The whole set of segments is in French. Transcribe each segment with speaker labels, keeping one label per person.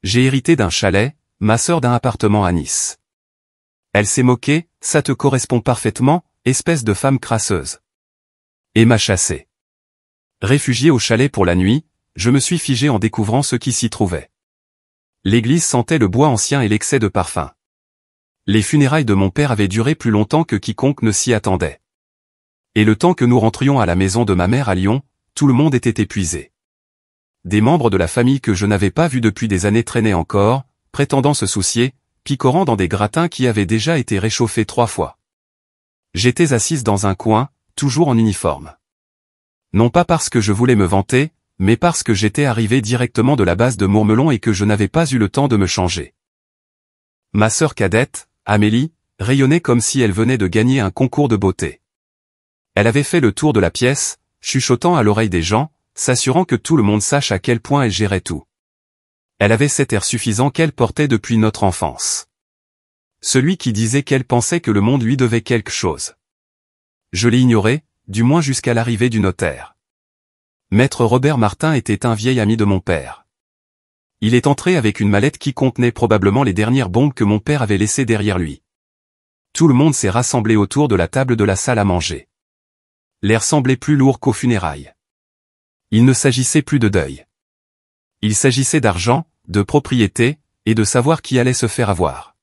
Speaker 1: J'ai hérité d'un chalet, ma sœur d'un appartement à Nice. Elle s'est moquée, ça te correspond parfaitement, espèce de femme crasseuse. Et m'a chassé. Réfugié au chalet pour la nuit, je me suis figé en découvrant ce qui s'y trouvait. L'église sentait le bois ancien et l'excès de parfum. Les funérailles de mon père avaient duré plus longtemps que quiconque ne s'y attendait. Et le temps que nous rentrions à la maison de ma mère à Lyon, tout le monde était épuisé. Des membres de la famille que je n'avais pas vus depuis des années traînaient encore, prétendant se soucier, picorant dans des gratins qui avaient déjà été réchauffés 3 fois. J'étais assise dans un coin, toujours en uniforme. Non pas parce que je voulais me vanter, mais parce que j'étais arrivé directement de la base de Mourmelon et que je n'avais pas eu le temps de me changer. Ma sœur cadette, Amélie, rayonnait comme si elle venait de gagner un concours de beauté. Elle avait fait le tour de la pièce, chuchotant à l'oreille des gens, s'assurant que tout le monde sache à quel point elle gérait tout. Elle avait cet air suffisant qu'elle portait depuis notre enfance. Celui qui disait qu'elle pensait que le monde lui devait quelque chose. Je l'ai ignoré, du moins jusqu'à l'arrivée du notaire. Maître Robert Martin était un vieil ami de mon père. Il est entré avec une mallette qui contenait probablement les dernières bombes que mon père avait laissées derrière lui. Tout le monde s'est rassemblé autour de la table de la salle à manger. L'air semblait plus lourd qu'aux funérailles. Il ne s'agissait plus de deuil. Il s'agissait d'argent, de propriété, et de savoir qui allait se faire avoir.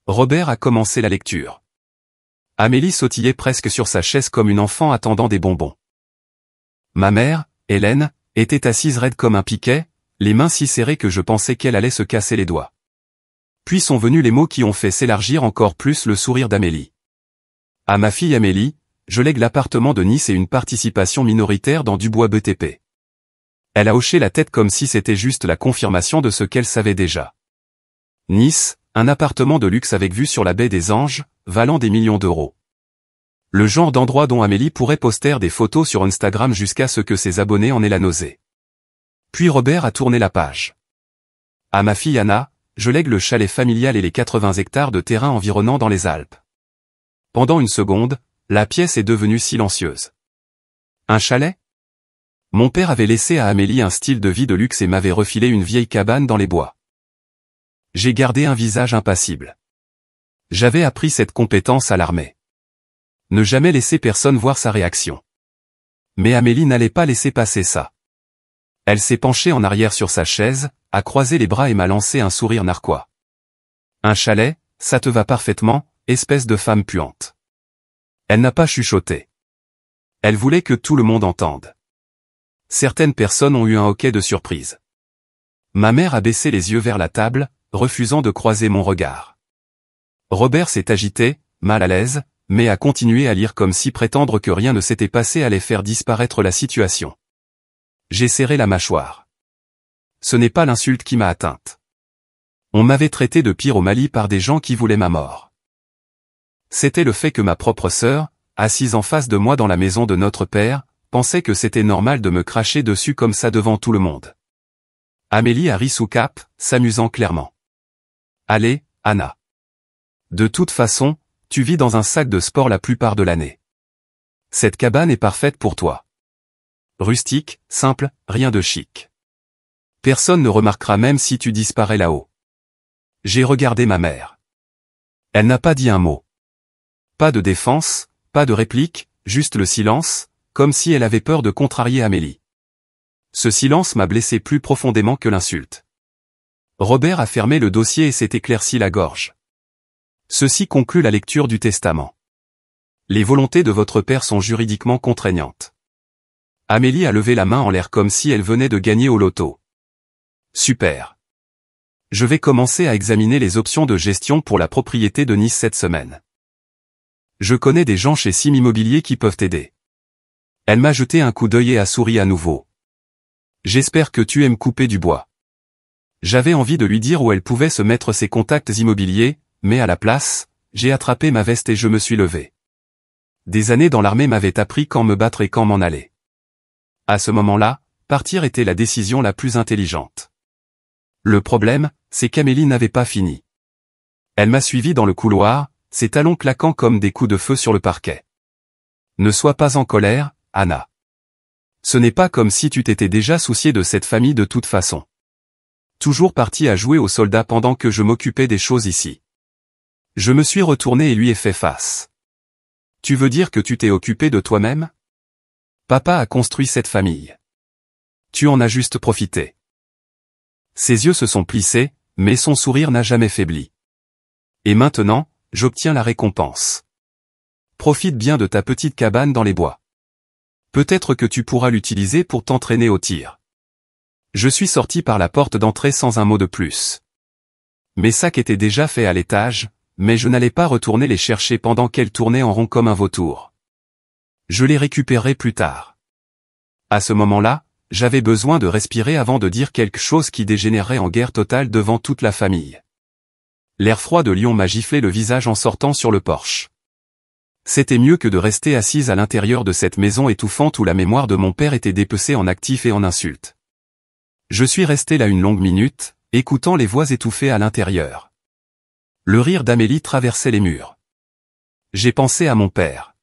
Speaker 1: Robert a commencé la lecture. Amélie sautillait presque sur sa chaise comme une enfant attendant des bonbons. Ma mère, Hélène, était assise raide comme un piquet, les mains si serrées que je pensais qu'elle allait se casser les doigts. Puis sont venus les mots qui ont fait s'élargir encore plus le sourire d'Amélie. À ma fille Amélie, je lègue l'appartement de Nice et une participation minoritaire dans Dubois BTP. Elle a hoché la tête comme si c'était juste la confirmation de ce qu'elle savait déjà. Nice, un appartement de luxe avec vue sur la baie des Anges, valant des millions d'euros. Le genre d'endroit dont Amélie pourrait poster des photos sur Instagram jusqu'à ce que ses abonnés en aient la nausée. Puis Robert a tourné la page. À ma fille Anna, je lègue le chalet familial et les 80 hectares de terrain environnant dans les Alpes. Pendant une seconde, la pièce est devenue silencieuse. Un chalet ? Mon père avait laissé à Amélie un style de vie de luxe et m'avait refilé une vieille cabane dans les bois. J'ai gardé un visage impassible. J'avais appris cette compétence à l'armée. Ne jamais laisser personne voir sa réaction. Mais Amélie n'allait pas laisser passer ça. Elle s'est penchée en arrière sur sa chaise, a croisé les bras et m'a lancé un sourire narquois. Un chalet, ça te va parfaitement, espèce de femme puante. Elle n'a pas chuchoté. Elle voulait que tout le monde entende. Certaines personnes ont eu un hoquet de surprise. Ma mère a baissé les yeux vers la table, refusant de croiser mon regard. Robert s'est agité, mal à l'aise, mais a continué à lire comme si prétendre que rien ne s'était passé allait faire disparaître la situation. J'ai serré la mâchoire. Ce n'est pas l'insulte qui m'a atteinte. On m'avait traité de pire au Mali par des gens qui voulaient ma mort. C'était le fait que ma propre sœur, assise en face de moi dans la maison de notre père, pensait que c'était normal de me cracher dessus comme ça devant tout le monde. Amélie a ri sous cap, s'amusant clairement. Allez, Anna. De toute façon, tu vis dans un sac de sport la plupart de l'année. Cette cabane est parfaite pour toi. Rustique, simple, rien de chic. Personne ne remarquera même si tu disparais là-haut. J'ai regardé ma mère. Elle n'a pas dit un mot. Pas de défense, pas de réplique, juste le silence, comme si elle avait peur de contrarier Amélie. Ce silence m'a blessé plus profondément que l'insulte. Robert a fermé le dossier et s'est éclairci la gorge. Ceci conclut la lecture du testament. Les volontés de votre père sont juridiquement contraignantes. Amélie a levé la main en l'air comme si elle venait de gagner au loto. Super. Je vais commencer à examiner les options de gestion pour la propriété de Nice cette semaine. Je connais des gens chez Sim Immobilier qui peuvent t'aider. Elle m'a jeté un coup d'œil et a souri à nouveau. J'espère que tu aimes couper du bois. J'avais envie de lui dire où elle pouvait se mettre ses contacts immobiliers, mais à la place, j'ai attrapé ma veste et je me suis levé. Des années dans l'armée m'avaient appris quand me battre et quand m'en aller. À ce moment-là, partir était la décision la plus intelligente. Le problème, c'est qu'Amélie n'avait pas fini. Elle m'a suivi dans le couloir, ses talons claquant comme des coups de feu sur le parquet. Ne sois pas en colère, Anna. Ce n'est pas comme si tu t'étais déjà soucié de cette famille de toute façon. Toujours parti à jouer aux soldats pendant que je m'occupais des choses ici. Je me suis retourné et lui ai fait face. Tu veux dire que tu t'es occupé de toi-même? Papa a construit cette famille. Tu en as juste profité. Ses yeux se sont plissés, mais son sourire n'a jamais faibli. Et maintenant, j'obtiens la récompense. Profite bien de ta petite cabane dans les bois. Peut-être que tu pourras l'utiliser pour t'entraîner au tir. Je suis sorti par la porte d'entrée sans un mot de plus. Mes sacs étaient déjà faits à l'étage, mais je n'allais pas retourner les chercher pendant qu'elle tournait en rond comme un vautour. Je les récupérerai plus tard. À ce moment-là, j'avais besoin de respirer avant de dire quelque chose qui dégénérerait en guerre totale devant toute la famille. L'air froid de Lyon m'a giflé le visage en sortant sur le porche. C'était mieux que de rester assise à l'intérieur de cette maison étouffante où la mémoire de mon père était dépecée en actifs et en insultes. Je suis resté là une longue minute, écoutant les voix étouffées à l'intérieur. Le rire d'Amélie traversait les murs. J'ai pensé à mon père.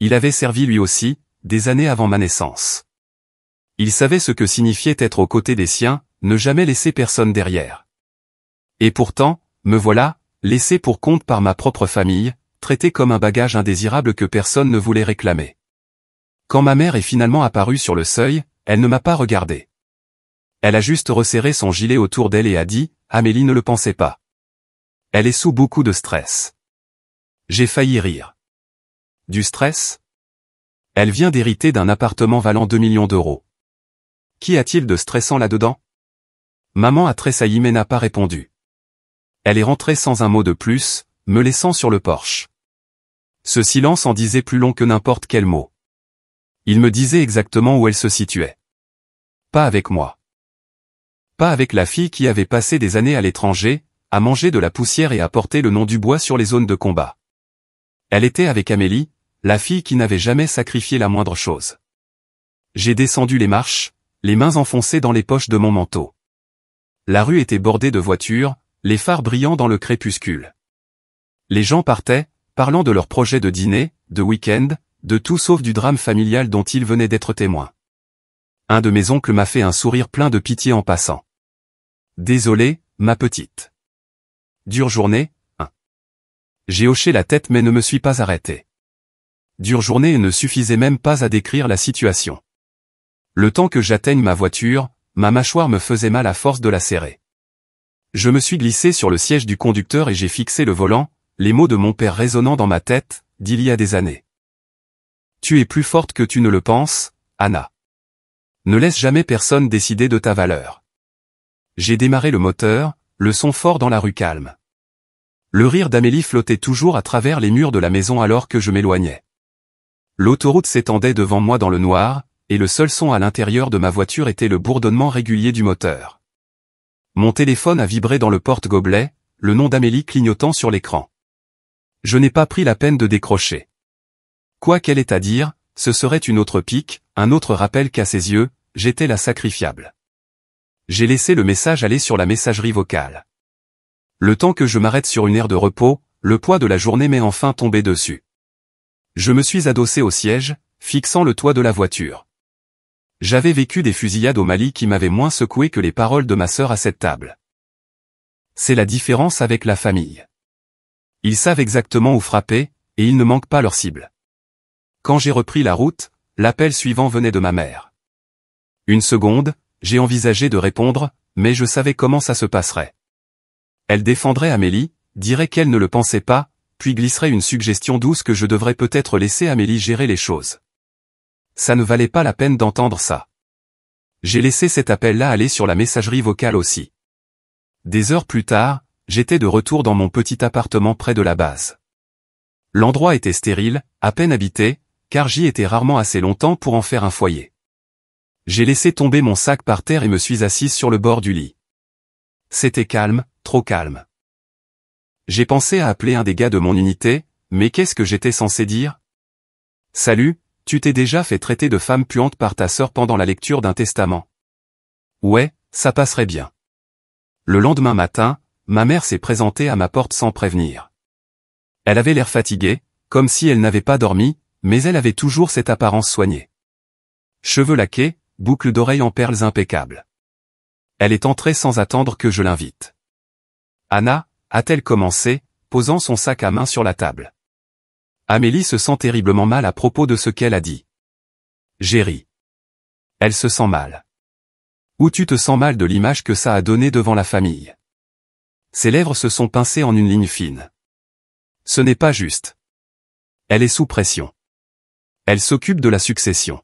Speaker 1: Il avait servi lui aussi, des années avant ma naissance. Il savait ce que signifiait être aux côtés des siens, ne jamais laisser personne derrière. Et pourtant, me voilà, laissé pour compte par ma propre famille, traité comme un bagage indésirable que personne ne voulait réclamer. Quand ma mère est finalement apparue sur le seuil, elle ne m'a pas regardé. Elle a juste resserré son gilet autour d'elle et a dit, « Amélie ne le pensait pas. Elle est sous beaucoup de stress. » J'ai failli rire. Du stress? Elle vient d'hériter d'un appartement valant 2 millions d'euros. Qu'y a-t-il de stressant là-dedans? Maman a tressailli mais n'a pas répondu. Elle est rentrée sans un mot de plus, me laissant sur le porche. Ce silence en disait plus long que n'importe quel mot. Il me disait exactement où elle se situait. Pas avec moi. Pas avec la fille qui avait passé des années à l'étranger, à manger de la poussière et à porter le nom du bois sur les zones de combat. Elle était avec Amélie, la fille qui n'avait jamais sacrifié la moindre chose. J'ai descendu les marches, les mains enfoncées dans les poches de mon manteau. La rue était bordée de voitures, les phares brillant dans le crépuscule. Les gens partaient, parlant de leurs projets de dîner, de week-end, de tout sauf du drame familial dont ils venaient d'être témoins. Un de mes oncles m'a fait un sourire plein de pitié en passant. Désolé, ma petite. Dure journée, hein. J'ai hoché la tête mais ne me suis pas arrêté. Dure journée ne suffisait même pas à décrire la situation. Le temps que j'atteigne ma voiture, ma mâchoire me faisait mal à force de la serrer. Je me suis glissé sur le siège du conducteur et j'ai fixé le volant, les mots de mon père résonnant dans ma tête, d'il y a des années. Tu es plus forte que tu ne le penses, Anna. Ne laisse jamais personne décider de ta valeur. J'ai démarré le moteur, le son fort dans la rue calme. Le rire d'Amélie flottait toujours à travers les murs de la maison alors que je m'éloignais. L'autoroute s'étendait devant moi dans le noir, et le seul son à l'intérieur de ma voiture était le bourdonnement régulier du moteur. Mon téléphone a vibré dans le porte-gobelet, le nom d'Amélie clignotant sur l'écran. Je n'ai pas pris la peine de décrocher. Quoi qu'elle ait à dire, ce serait une autre pique, un autre rappel qu'à ses yeux, j'étais la sacrifiable. J'ai laissé le message aller sur la messagerie vocale. Le temps que je m'arrête sur une aire de repos, le poids de la journée m'est enfin tombé dessus. Je me suis adossé au siège, fixant le toit de la voiture. J'avais vécu des fusillades au Mali qui m'avaient moins secoué que les paroles de ma sœur à cette table. C'est la différence avec la famille. Ils savent exactement où frapper, et ils ne manquent pas leur cible. Quand j'ai repris la route, l'appel suivant venait de ma mère. Une seconde, j'ai envisagé de répondre, mais je savais comment ça se passerait. Elle défendrait Amélie, dirait qu'elle ne le pensait pas, puis glisserait une suggestion douce que je devrais peut-être laisser Amélie gérer les choses. Ça ne valait pas la peine d'entendre ça. J'ai laissé cet appel-là aller sur la messagerie vocale aussi. Des heures plus tard, j'étais de retour dans mon petit appartement près de la base. L'endroit était stérile, à peine habité, car j'y étais rarement assez longtemps pour en faire un foyer. J'ai laissé tomber mon sac par terre et me suis assise sur le bord du lit. C'était calme, trop calme. J'ai pensé à appeler un des gars de mon unité, mais qu'est-ce que j'étais censé dire? Salut, tu t'es déjà fait traiter de femme puante par ta sœur pendant la lecture d'un testament. Ouais, ça passerait bien. Le lendemain matin, ma mère s'est présentée à ma porte sans prévenir. Elle avait l'air fatiguée, comme si elle n'avait pas dormi, mais elle avait toujours cette apparence soignée. Cheveux laqués, boucles d'oreilles en perles impeccables. Elle est entrée sans attendre que je l'invite. Anna, a-t-elle commencé, posant son sac à main sur la table. Amélie se sent terriblement mal à propos de ce qu'elle a dit. J'ai ri. Elle se sent mal. Ou tu te sens mal de l'image que ça a donnée devant la famille. Ses lèvres se sont pincées en une ligne fine. Ce n'est pas juste. Elle est sous pression. Elle s'occupe de la succession.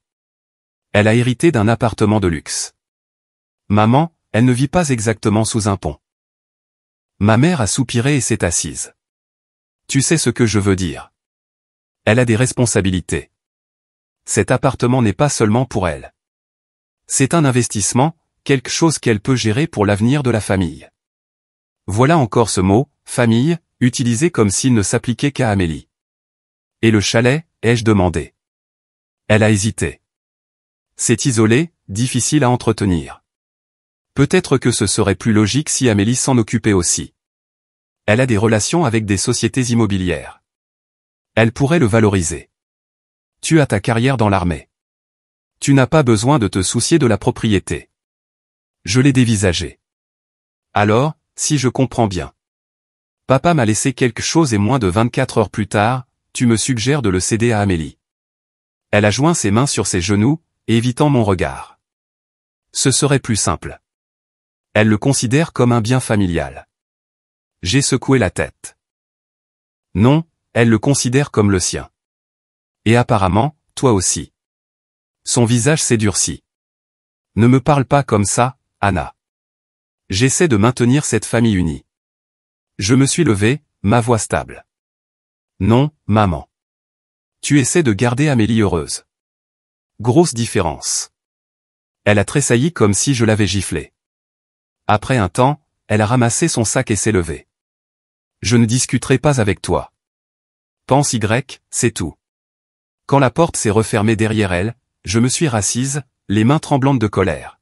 Speaker 1: Elle a hérité d'un appartement de luxe. Maman, elle ne vit pas exactement sous un pont. Ma mère a soupiré et s'est assise. Tu sais ce que je veux dire. Elle a des responsabilités. Cet appartement n'est pas seulement pour elle. C'est un investissement, quelque chose qu'elle peut gérer pour l'avenir de la famille. Voilà encore ce mot, famille, utilisé comme s'il ne s'appliquait qu'à Amélie. Et le chalet, ai-je demandé. Elle a hésité. C'est isolé, difficile à entretenir. Peut-être que ce serait plus logique si Amélie s'en occupait aussi. Elle a des relations avec des sociétés immobilières. Elle pourrait le valoriser. Tu as ta carrière dans l'armée. Tu n'as pas besoin de te soucier de la propriété. Je l'ai dévisagé. Alors, si je comprends bien. Papa m'a laissé quelque chose et moins de 24 heures plus tard, tu me suggères de le céder à Amélie. Elle a joint ses mains sur ses genoux, évitant mon regard. Ce serait plus simple. Elle le considère comme un bien familial. J'ai secoué la tête. Non, elle le considère comme le sien. Et apparemment, toi aussi. Son visage s'est durci. Ne me parle pas comme ça, Anna. J'essaie de maintenir cette famille unie. Je me suis levé, ma voix stable. Non, maman. Tu essaies de garder Amélie heureuse. Grosse différence. Elle a tressailli comme si je l'avais giflée. Après un temps, elle a ramassé son sac et s'est levée. Je ne discuterai pas avec toi. Pense Y, c'est tout. Quand la porte s'est refermée derrière elle, je me suis rassise, les mains tremblantes de colère.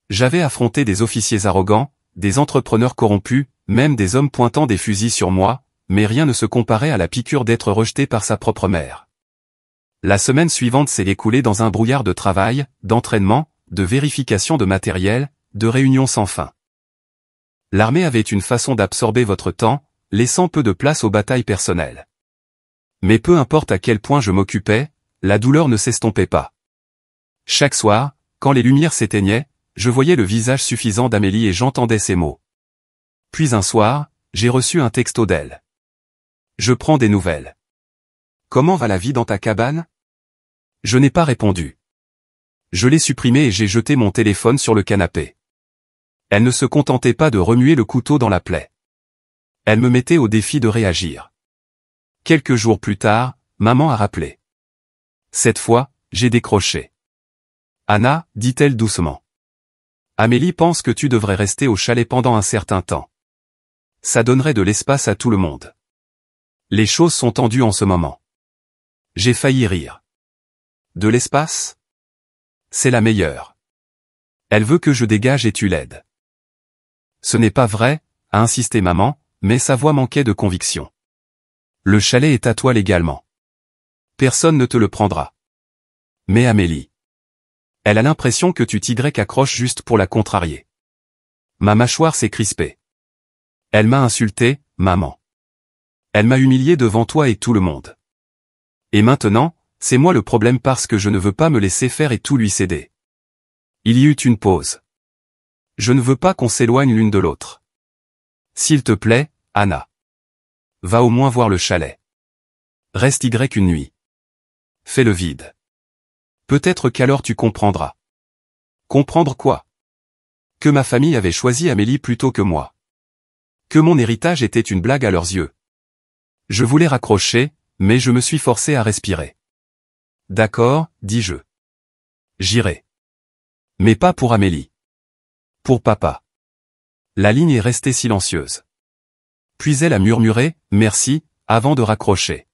Speaker 1: J'avais affronté des officiers arrogants, des entrepreneurs corrompus, même des hommes pointant des fusils sur moi, mais rien ne se comparait à la piqûre d'être rejeté par sa propre mère. La semaine suivante s'est écoulée dans un brouillard de travail, d'entraînement, de vérification de matériel, de réunions sans fin. L'armée avait une façon d'absorber votre temps, laissant peu de place aux batailles personnelles. Mais peu importe à quel point je m'occupais, la douleur ne s'estompait pas. Chaque soir, quand les lumières s'éteignaient, je voyais le visage suffisant d'Amélie et j'entendais ses mots. Puis un soir, j'ai reçu un texto d'elle. Je prends des nouvelles. Comment va la vie dans ta cabane? Je n'ai pas répondu. Je l'ai supprimé et j'ai jeté mon téléphone sur le canapé. Elle ne se contentait pas de remuer le couteau dans la plaie. Elle me mettait au défi de réagir. Quelques jours plus tard, maman a rappelé. Cette fois, j'ai décroché. Anna, dit-elle doucement. Amélie pense que tu devrais rester au chalet pendant un certain temps. Ça donnerait de l'espace à tout le monde. Les choses sont tendues en ce moment. J'ai failli rire. De l'espace? C'est la meilleure. Elle veut que je dégage et tu l'aides. Ce n'est pas vrai, a insisté maman, mais sa voix manquait de conviction. Le chalet est à toi légalement. Personne ne te le prendra. Mais Amélie. Elle a l'impression que tu t'y-accroches juste pour la contrarier. Ma mâchoire s'est crispée. Elle m'a insulté, maman. Elle m'a humilié devant toi et tout le monde. Et maintenant, c'est moi le problème parce que je ne veux pas me laisser faire et tout lui céder. Il y eut une pause. Je ne veux pas qu'on s'éloigne l'une de l'autre. S'il te plaît, Anna. Va au moins voir le chalet. Reste une nuit. Fais le vide. Peut-être qu'alors tu comprendras. Comprendre quoi? Que ma famille avait choisi Amélie plutôt que moi. Que mon héritage était une blague à leurs yeux. Je voulais raccrocher, mais je me suis forcé à respirer. D'accord, dis-je. J'irai. Mais pas pour Amélie. Pour papa. La ligne est restée silencieuse. Puis elle a murmuré, merci, avant de raccrocher.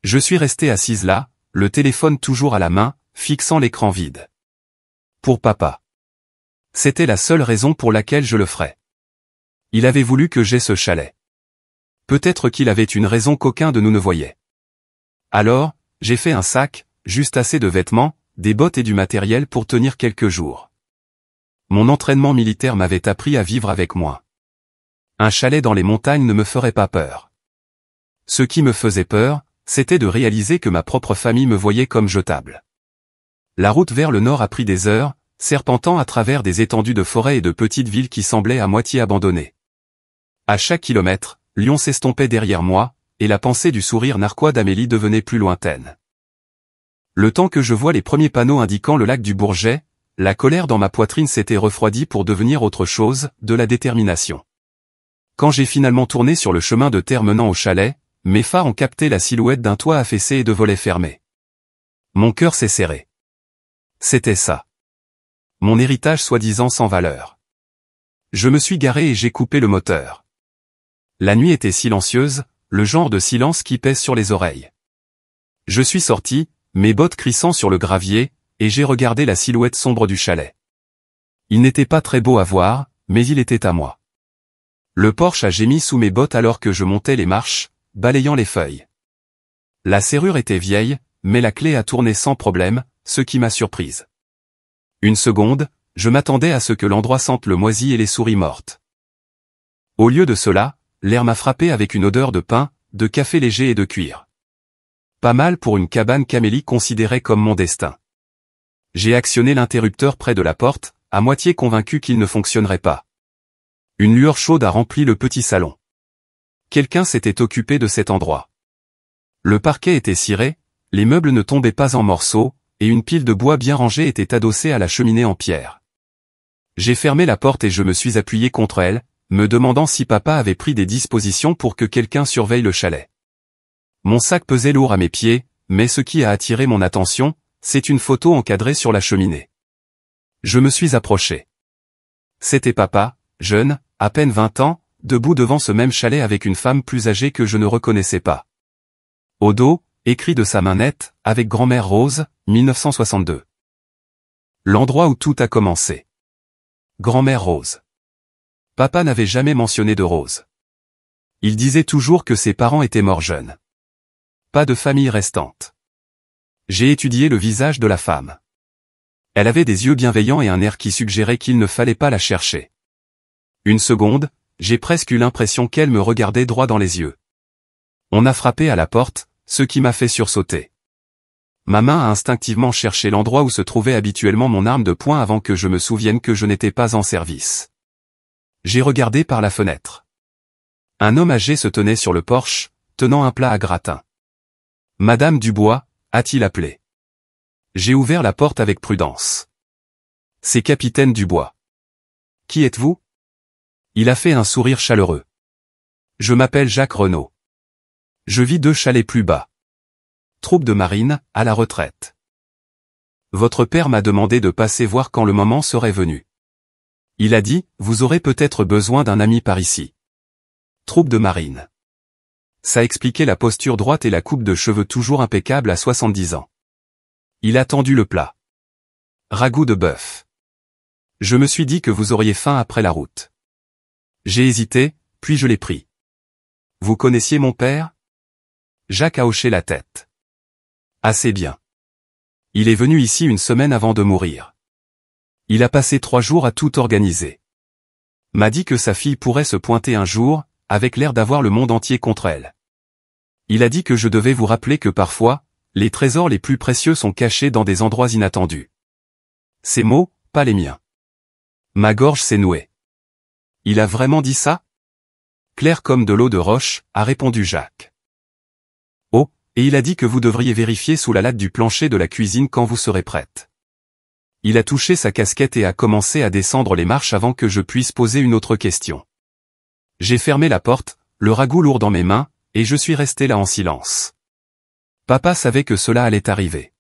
Speaker 1: Je suis resté assise là, le téléphone toujours à la main, fixant l'écran vide. Pour papa. C'était la seule raison pour laquelle je le ferais. Il avait voulu que j'aie ce chalet. Peut-être qu'il avait une raison qu'aucun de nous ne voyait. Alors, j'ai fait un sac, juste assez de vêtements, des bottes et du matériel pour tenir quelques jours. Mon entraînement militaire m'avait appris à vivre avec moins. Un chalet dans les montagnes ne me ferait pas peur. Ce qui me faisait peur, c'était de réaliser que ma propre famille me voyait comme jetable. La route vers le nord a pris des heures, serpentant à travers des étendues de forêts et de petites villes qui semblaient à moitié abandonnées. À chaque kilomètre, Lyon s'estompait derrière moi, et la pensée du sourire narquois d'Amélie devenait plus lointaine. Le temps que je vois les premiers panneaux indiquant le lac du Bourget, la colère dans ma poitrine s'était refroidie pour devenir autre chose, de la détermination. Quand j'ai finalement tourné sur le chemin de terre menant au chalet, mes phares ont capté la silhouette d'un toit affaissé et de volets fermés. Mon cœur s'est serré. C'était ça. Mon héritage soi-disant sans valeur. Je me suis garé et j'ai coupé le moteur. La nuit était silencieuse, le genre de silence qui pèse sur les oreilles. Je suis sorti, mes bottes crissant sur le gravier, et j'ai regardé la silhouette sombre du chalet. Il n'était pas très beau à voir, mais il était à moi. Le porche a gémi sous mes bottes alors que je montais les marches, balayant les feuilles. La serrure était vieille, mais la clé a tourné sans problème, ce qui m'a surprise. Une seconde, je m'attendais à ce que l'endroit sente le moisi et les souris mortes. Au lieu de cela, l'air m'a frappé avec une odeur de pain, de café léger et de cuir. Pas mal pour une cabane qu'Amélie considérait comme mon destin. J'ai actionné l'interrupteur près de la porte, à moitié convaincu qu'il ne fonctionnerait pas. Une lueur chaude a rempli le petit salon. Quelqu'un s'était occupé de cet endroit. Le parquet était ciré, les meubles ne tombaient pas en morceaux, et une pile de bois bien rangée était adossée à la cheminée en pierre. J'ai fermé la porte et je me suis appuyé contre elle, me demandant si papa avait pris des dispositions pour que quelqu'un surveille le chalet. Mon sac pesait lourd à mes pieds, mais ce qui a attiré mon attention, c'est une photo encadrée sur la cheminée. Je me suis approché. C'était papa, jeune, à peine 20 ans, debout devant ce même chalet avec une femme plus âgée que je ne reconnaissais pas. Au dos, écrit de sa main nette, avec grand-mère Rose, 1962. L'endroit où tout a commencé. Grand-mère Rose. Papa n'avait jamais mentionné de Rose. Il disait toujours que ses parents étaient morts jeunes. Pas de famille restante. J'ai étudié le visage de la femme. Elle avait des yeux bienveillants et un air qui suggérait qu'il ne fallait pas la chercher. Une seconde, j'ai presque eu l'impression qu'elle me regardait droit dans les yeux. On a frappé à la porte, ce qui m'a fait sursauter. Ma main a instinctivement cherché l'endroit où se trouvait habituellement mon arme de poing avant que je me souvienne que je n'étais pas en service. J'ai regardé par la fenêtre. Un homme âgé se tenait sur le porche, tenant un plat à gratin. « Madame Dubois » a-t-il appelé. J'ai ouvert la porte avec prudence. « C'est capitaine Dubois. »« Qui êtes-vous » Il a fait un sourire chaleureux. « Je m'appelle Jacques Renaud. Je vis 2 chalets plus bas. Troupe de marine, à la retraite. Votre père m'a demandé de passer voir quand le moment serait venu. Il a dit, vous aurez peut-être besoin d'un ami par ici. Troupe de marine. » Ça expliquait la posture droite et la coupe de cheveux toujours impeccable à 70 ans. Il a tendu le plat. Ragoût de bœuf. Je me suis dit que vous auriez faim après la route. J'ai hésité, puis je l'ai pris. Vous connaissiez mon père ? Jacques a hoché la tête. Assez bien. Il est venu ici une semaine avant de mourir. Il a passé 3 jours à tout organiser. M'a dit que sa fille pourrait se pointer un jour, avec l'air d'avoir le monde entier contre elle. Il a dit que je devais vous rappeler que parfois, les trésors les plus précieux sont cachés dans des endroits inattendus. Ces mots, pas les miens. Ma gorge s'est nouée. Il a vraiment dit ça ? Clair comme de l'eau de roche, a répondu Jacques. Oh, et il a dit que vous devriez vérifier sous la latte du plancher de la cuisine quand vous serez prête. Il a touché sa casquette et a commencé à descendre les marches avant que je puisse poser une autre question. J'ai fermé la porte, le ragoût lourd dans mes mains, et je suis resté là en silence. Papa savait que cela allait arriver.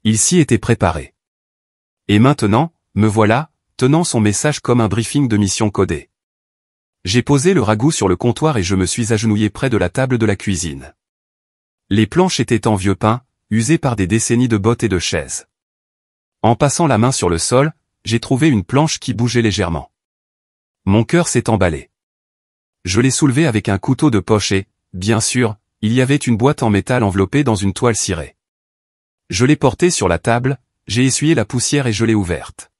Speaker 1: Il s'y était préparé. Et maintenant, me voilà, tenant son message comme un briefing de mission codée. J'ai posé le ragoût sur le comptoir et je me suis agenouillé près de la table de la cuisine. Les planches étaient en vieux pin, usées par des décennies de bottes et de chaises. En passant la main sur le sol, j'ai trouvé une planche qui bougeait légèrement. Mon cœur s'est emballé. Je l'ai soulevée avec un couteau de poche et, bien sûr, il y avait une boîte en métal enveloppée dans une toile cirée. Je l'ai portée sur la table, j'ai essuyé la poussière et je l'ai ouverte.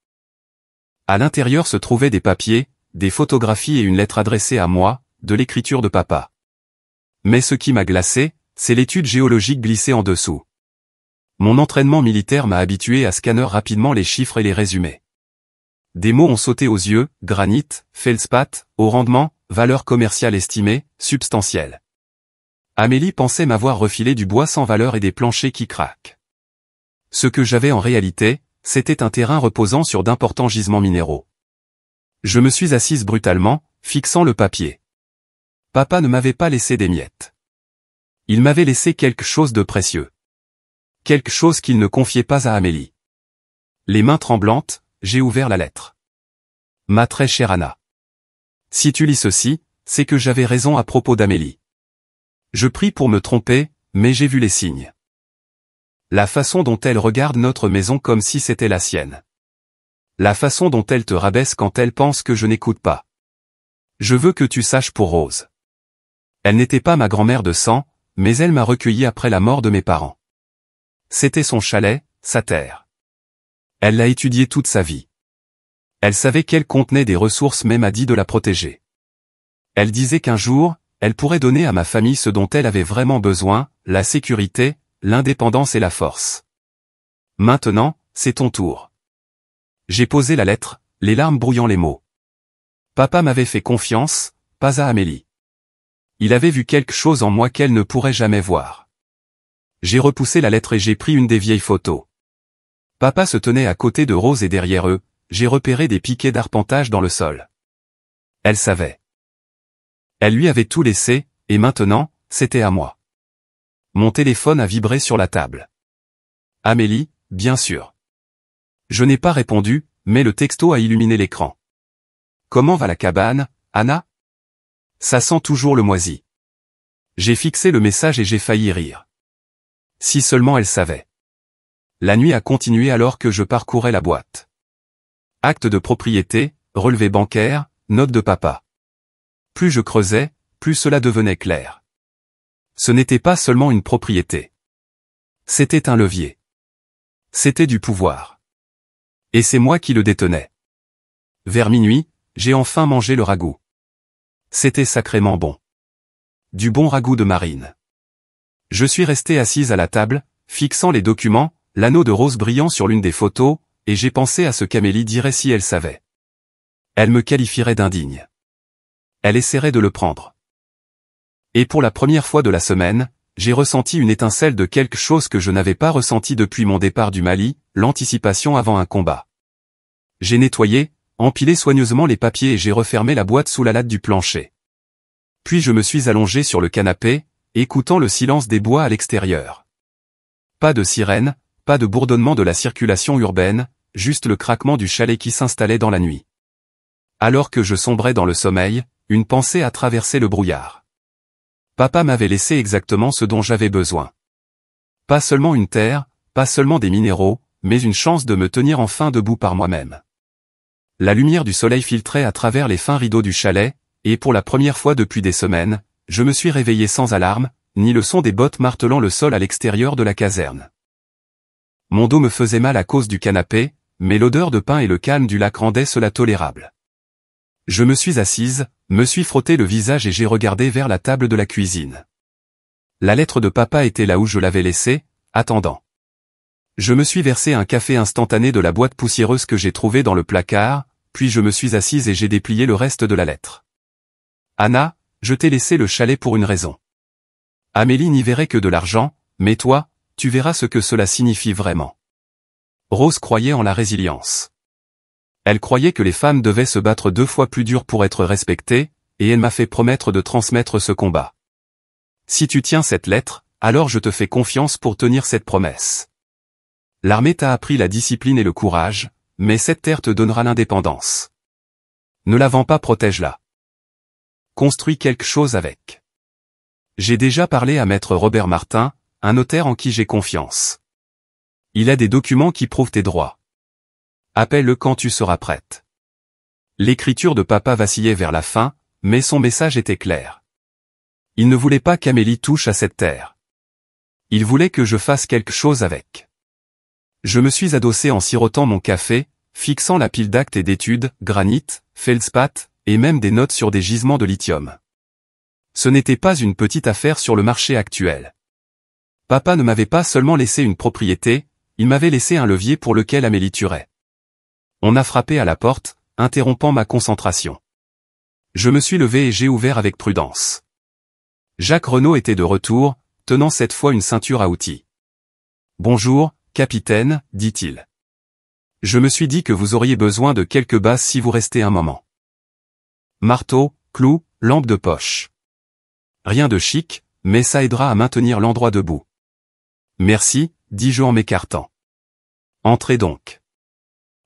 Speaker 1: À l'intérieur se trouvaient des papiers, des photographies et une lettre adressée à moi, de l'écriture de papa. Mais ce qui m'a glacé, c'est l'étude géologique glissée en dessous. Mon entraînement militaire m'a habitué à scanner rapidement les chiffres et les résumer. Des mots ont sauté aux yeux, granit, feldspath, haut rendement, valeur commerciale estimée, substantielle. Amélie pensait m'avoir refilé du bois sans valeur et des planchers qui craquent. Ce que j'avais en réalité, c'était un terrain reposant sur d'importants gisements minéraux. Je me suis assise brutalement, fixant le papier. Papa ne m'avait pas laissé des miettes. Il m'avait laissé quelque chose de précieux. Quelque chose qu'il ne confiait pas à Amélie. Les mains tremblantes, j'ai ouvert la lettre. Ma très chère Anna. Si tu lis ceci, c'est que j'avais raison à propos d'Amélie. Je prie pour me tromper, mais j'ai vu les signes. La façon dont elle regarde notre maison comme si c'était la sienne. La façon dont elle te rabaisse quand elle pense que je n'écoute pas. Je veux que tu saches pour Rose. Elle n'était pas ma grand-mère de sang, mais elle m'a recueilli après la mort de mes parents. C'était son chalet, sa terre. Elle l'a étudié toute sa vie. Elle savait qu'elle contenait des ressources mais m'a dit de la protéger. Elle disait qu'un jour, elle pourrait donner à ma famille ce dont elle avait vraiment besoin, la sécurité, l'indépendance et la force. Maintenant, c'est ton tour. J'ai posé la lettre, les larmes brouillant les mots. Papa m'avait fait confiance, pas à Amélie. Il avait vu quelque chose en moi qu'elle ne pourrait jamais voir. J'ai repoussé la lettre et j'ai pris une des vieilles photos. Papa se tenait à côté de Rose et derrière eux, j'ai repéré des piquets d'arpentage dans le sol. Elle savait. Elle lui avait tout laissé, et maintenant, c'était à moi. Mon téléphone a vibré sur la table. Amélie, bien sûr. Je n'ai pas répondu, mais le texto a illuminé l'écran. Comment va la cabane, Anna? Ça sent toujours le moisi. J'ai fixé le message et j'ai failli rire. Si seulement elle savait. La nuit a continué alors que je parcourais la boîte. Acte de propriété, relevé bancaire, note de papa. Plus je creusais, plus cela devenait clair. Ce n'était pas seulement une propriété. C'était un levier. C'était du pouvoir. Et c'est moi qui le détenais. Vers minuit, j'ai enfin mangé le ragoût. C'était sacrément bon. Du bon ragoût de marine. Je suis resté assise à la table, fixant les documents, l'anneau de rose brillant sur l'une des photos, et j'ai pensé à ce qu'Amélie dirait si elle savait. Elle me qualifierait d'indigne. Elle essaierait de le prendre. Et pour la première fois de la semaine, j'ai ressenti une étincelle de quelque chose que je n'avais pas ressenti depuis mon départ du Mali, l'anticipation avant un combat. J'ai nettoyé, empilé soigneusement les papiers et j'ai refermé la boîte sous la latte du plancher. Puis je me suis allongé sur le canapé, écoutant le silence des bois à l'extérieur. Pas de sirène, pas de bourdonnement de la circulation urbaine, juste le craquement du chalet qui s'installait dans la nuit. Alors que je sombrais dans le sommeil, une pensée a traversé le brouillard. Papa m'avait laissé exactement ce dont j'avais besoin. Pas seulement une terre, pas seulement des minéraux, mais une chance de me tenir enfin debout par moi-même. La lumière du soleil filtrait à travers les fins rideaux du chalet, et pour la première fois depuis des semaines, je me suis réveillé sans alarme, ni le son des bottes martelant le sol à l'extérieur de la caserne. Mon dos me faisait mal à cause du canapé, mais l'odeur de pain et le calme du lac rendaient cela tolérable. Je me suis assise, me suis frotté le visage et j'ai regardé vers la table de la cuisine. La lettre de papa était là où je l'avais laissée, attendant. Je me suis versé un café instantané de la boîte poussiéreuse que j'ai trouvée dans le placard, puis je me suis assise et j'ai déplié le reste de la lettre. Anna, je t'ai laissé le chalet pour une raison. Amélie n'y verrait que de l'argent, mais toi, tu verras ce que cela signifie vraiment. Rose croyait en la résilience. Elle croyait que les femmes devaient se battre 2 fois plus dur pour être respectées, et elle m'a fait promettre de transmettre ce combat. Si tu tiens cette lettre, alors je te fais confiance pour tenir cette promesse. L'armée t'a appris la discipline et le courage, mais cette terre te donnera l'indépendance. Ne la vends pas, protège-la. Construis quelque chose avec. J'ai déjà parlé à maître Robert Martin, un notaire en qui j'ai confiance. Il a des documents qui prouvent tes droits. Appelle-le quand tu seras prête. L'écriture de papa vacillait vers la fin, mais son message était clair. Il ne voulait pas qu'Amélie touche à cette terre. Il voulait que je fasse quelque chose avec. Je me suis adossé en sirotant mon café, fixant la pile d'actes et d'études, granit, feldspath, et même des notes sur des gisements de lithium. Ce n'était pas une petite affaire sur le marché actuel. Papa ne m'avait pas seulement laissé une propriété, il m'avait laissé un levier pour lequel Amélie tuerait. On a frappé à la porte, interrompant ma concentration. Je me suis levé et j'ai ouvert avec prudence. Jacques Renaud était de retour, tenant cette fois une ceinture à outils. « Bonjour, capitaine, dit-il. Je me suis dit que vous auriez besoin de quelques bases si vous restez un moment. Marteau, clou, lampe de poche. Rien de chic, mais ça aidera à maintenir l'endroit debout. Merci, dis-je en m'écartant. Entrez donc.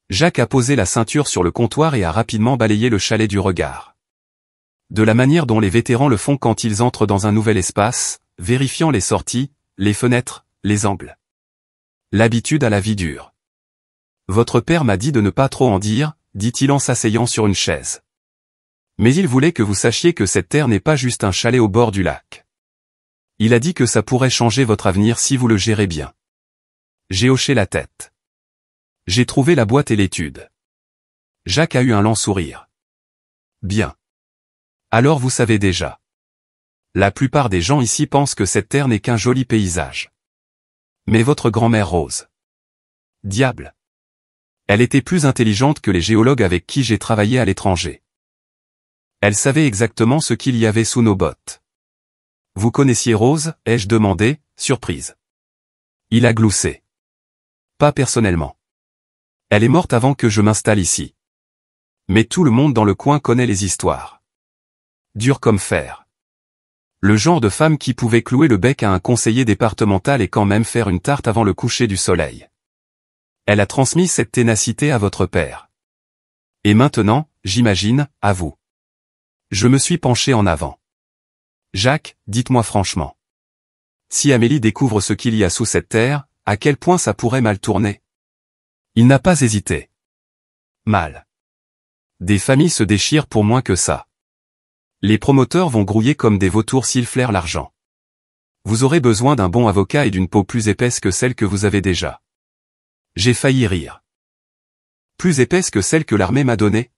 Speaker 1: Jacques a posé la ceinture sur le comptoir et a rapidement balayé le chalet du regard. De la manière dont les vétérans le font quand ils entrent dans un nouvel espace, vérifiant les sorties, les fenêtres, les angles. L'habitude à la vie dure. Votre père m'a dit de ne pas trop en dire, dit-il en s'asseyant sur une chaise. Mais il voulait que vous sachiez que cette terre n'est pas juste un chalet au bord du lac. Il a dit que ça pourrait changer votre avenir si vous le gérez bien. J'ai hoché la tête. J'ai trouvé la boîte et l'étude. Jacques a eu un lent sourire. Bien. Alors vous savez déjà. La plupart des gens ici pensent que cette terre n'est qu'un joli paysage. Mais votre grand-mère Rose. Diable. Elle était plus intelligente que les géologues avec qui j'ai travaillé à l'étranger. Elle savait exactement ce qu'il y avait sous nos bottes. Vous connaissiez Rose, ai-je demandé, surprise. Il a gloussé. Pas personnellement. Elle est morte avant que je m'installe ici. Mais tout le monde dans le coin connaît les histoires. Dur comme fer. Le genre de femme qui pouvait clouer le bec à un conseiller départemental et quand même faire une tarte avant le coucher du soleil. Elle a transmis cette ténacité à votre père. Et maintenant, j'imagine, à vous. Je me suis penché en avant. Jacques, dites-moi franchement. Si Amélie découvre ce qu'il y a sous cette terre, à quel point ça pourrait mal tourner? Il n'a pas hésité. Mal. Des familles se déchirent pour moins que ça. Les promoteurs vont grouiller comme des vautours s'ils flairent l'argent. Vous aurez besoin d'un bon avocat et d'une peau plus épaisse que celle que vous avez déjà. J'ai failli rire. Plus épaisse que celle que l'armée m'a donnée?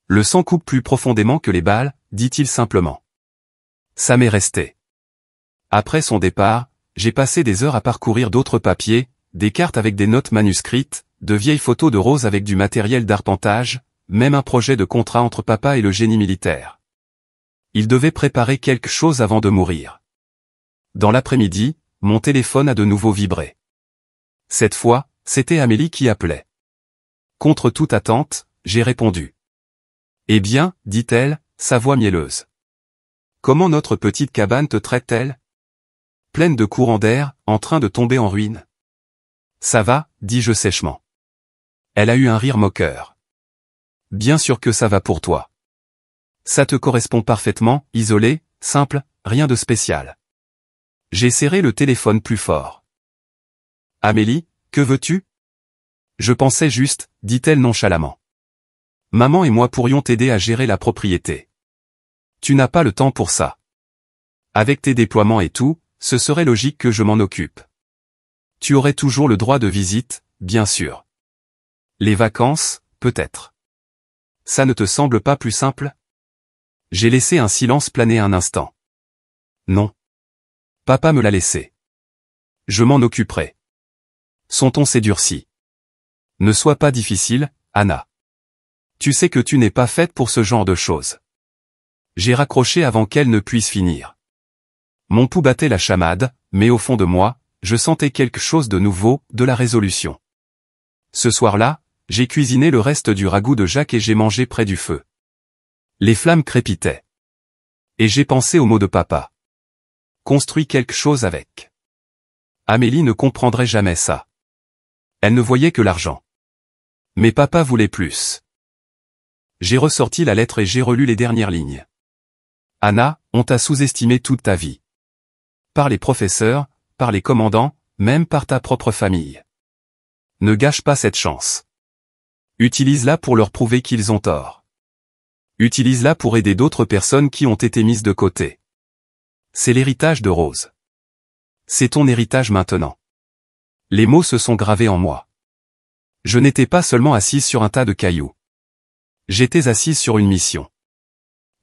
Speaker 1: Le sang coupe plus profondément que les balles, dit-il simplement. Ça m'est resté. Après son départ, j'ai passé des heures à parcourir d'autres papiers, des cartes avec des notes manuscrites, de vieilles photos de Rose avec du matériel d'arpentage, même un projet de contrat entre papa et le génie militaire. Il devait préparer quelque chose avant de mourir. Dans l'après-midi, mon téléphone a de nouveau vibré. Cette fois, c'était Amélie qui appelait. Contre toute attente, j'ai répondu. Eh bien, dit-elle, sa voix mielleuse. Comment notre petite cabane te traite-t-elle? Pleine de courants d'air, en train de tomber en ruine. Ça va, dis-je sèchement. Elle a eu un rire moqueur. Bien sûr que ça va pour toi. Ça te correspond parfaitement, isolé, simple, rien de spécial. J'ai serré le téléphone plus fort. Amélie, que veux-tu? Je pensais juste, dit-elle nonchalamment. Maman et moi pourrions t'aider à gérer la propriété. Tu n'as pas le temps pour ça. Avec tes déploiements et tout, ce serait logique que je m'en occupe. Tu aurais toujours le droit de visite, bien sûr. Les vacances, peut-être. Ça ne te semble pas plus simple? J'ai laissé un silence planer un instant. Non. Papa me l'a laissé. Je m'en occuperai. Son ton s'est durci. Ne sois pas difficile, Anna. Tu sais que tu n'es pas faite pour ce genre de choses. J'ai raccroché avant qu'elle ne puisse finir. Mon pouls battait la chamade, mais au fond de moi, je sentais quelque chose de nouveau, de la résolution. Ce soir-là, j'ai cuisiné le reste du ragoût de Jacques et j'ai mangé près du feu. Les flammes crépitaient. Et j'ai pensé aux mots de papa. Construis quelque chose avec. Amélie ne comprendrait jamais ça. Elle ne voyait que l'argent. Mais papa voulait plus. J'ai ressorti la lettre et j'ai relu les dernières lignes. Anna, on t'a sous-estimé toute ta vie. Par les professeurs, par les commandants, même par ta propre famille. Ne gâche pas cette chance. Utilise-la pour leur prouver qu'ils ont tort. Utilise-la pour aider d'autres personnes qui ont été mises de côté. C'est l'héritage de Rose. C'est ton héritage maintenant. Les mots se sont gravés en moi. Je n'étais pas seulement assise sur un tas de cailloux. J'étais assise sur une mission.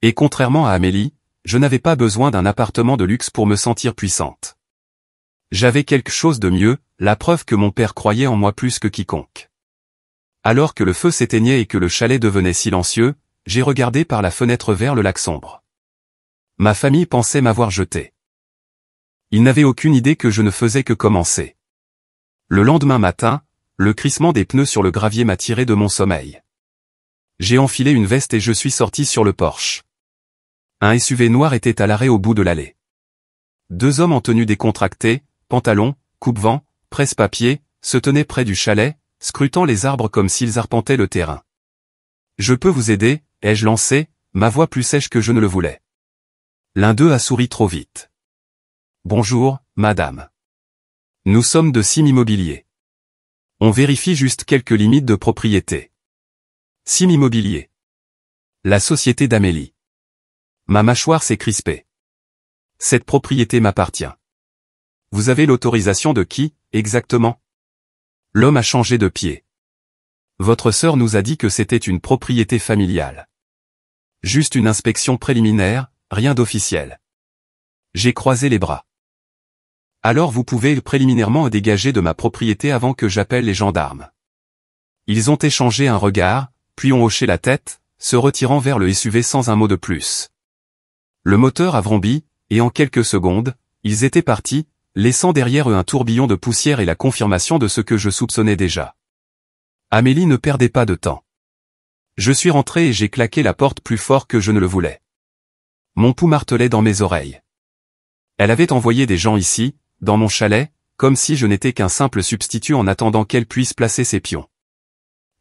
Speaker 1: Et contrairement à Amélie, je n'avais pas besoin d'un appartement de luxe pour me sentir puissante. J'avais quelque chose de mieux, la preuve que mon père croyait en moi plus que quiconque. Alors que le feu s'éteignait et que le chalet devenait silencieux, j'ai regardé par la fenêtre vers le lac sombre. Ma famille pensait m'avoir jeté. Ils n'avaient aucune idée que je ne faisais que commencer. Le lendemain matin, le crissement des pneus sur le gravier m'a tiré de mon sommeil. J'ai enfilé une veste et je suis sorti sur le porche. Un SUV noir était à l'arrêt au bout de l'allée. 2 hommes en tenue décontractée, pantalon, coupe-vent, presse-papier, se tenaient près du chalet, scrutant les arbres comme s'ils arpentaient le terrain. « Je peux vous aider ?» ai-je lancé, ma voix plus sèche que je ne le voulais. L'un d'eux a souri trop vite. « Bonjour, madame. Nous sommes de Sim Immobilier. On vérifie juste quelques limites de propriété. » Sim Immobilier. La société d'Amélie. Ma mâchoire s'est crispée. Cette propriété m'appartient. Vous avez l'autorisation de qui, exactement? L'homme a changé de pied. Votre sœur nous a dit que c'était une propriété familiale. Juste une inspection préliminaire, rien d'officiel. J'ai croisé les bras. Alors vous pouvez préliminairement dégager de ma propriété avant que j'appelle les gendarmes. Ils ont échangé un regard, puis ont hoché la tête, se retirant vers le SUV sans un mot de plus. Le moteur a vrombit, et en quelques secondes, ils étaient partis, laissant derrière eux un tourbillon de poussière et la confirmation de ce que je soupçonnais déjà. Amélie ne perdait pas de temps. Je suis rentré et j'ai claqué la porte plus fort que je ne le voulais. Mon pouls martelait dans mes oreilles. Elle avait envoyé des gens ici, dans mon chalet, comme si je n'étais qu'un simple substitut en attendant qu'elle puisse placer ses pions.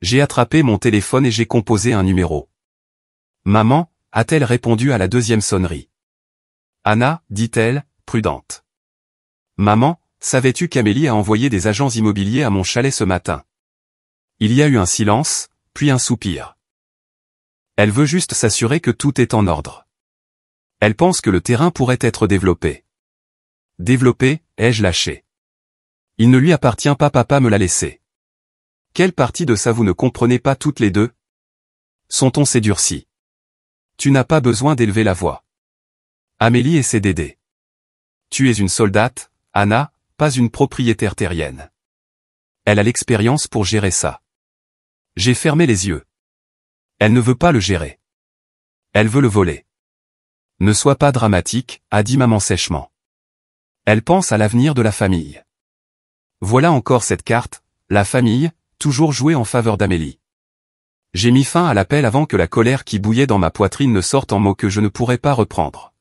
Speaker 1: J'ai attrapé mon téléphone et j'ai composé un numéro. Maman, a-t-elle répondu à la 2e sonnerie. Anna, dit-elle, prudente. Maman, savais-tu qu'Amélie a envoyé des agents immobiliers à mon chalet ce matin? Il y a eu un silence, puis un soupir. Elle veut juste s'assurer que tout est en ordre. Elle pense que le terrain pourrait être développé. Développé, ai-je lâché. Il ne lui appartient pas, papa me l'a laissé. Quelle partie de ça vous ne comprenez pas toutes les deux? Son ton s'est durci. Tu n'as pas besoin d'élever la voix. Amélie essaie d'aider. Tu es une soldate, Anna, pas une propriétaire terrienne. Elle a l'expérience pour gérer ça. J'ai fermé les yeux. Elle ne veut pas le gérer. Elle veut le voler. Ne sois pas dramatique, a dit maman sèchement. Elle pense à l'avenir de la famille. Voilà encore cette carte, la famille, toujours jouée en faveur d'Amélie. J'ai mis fin à l'appel avant que la colère qui bouillait dans ma poitrine ne sorte en mots que je ne pourrais pas reprendre.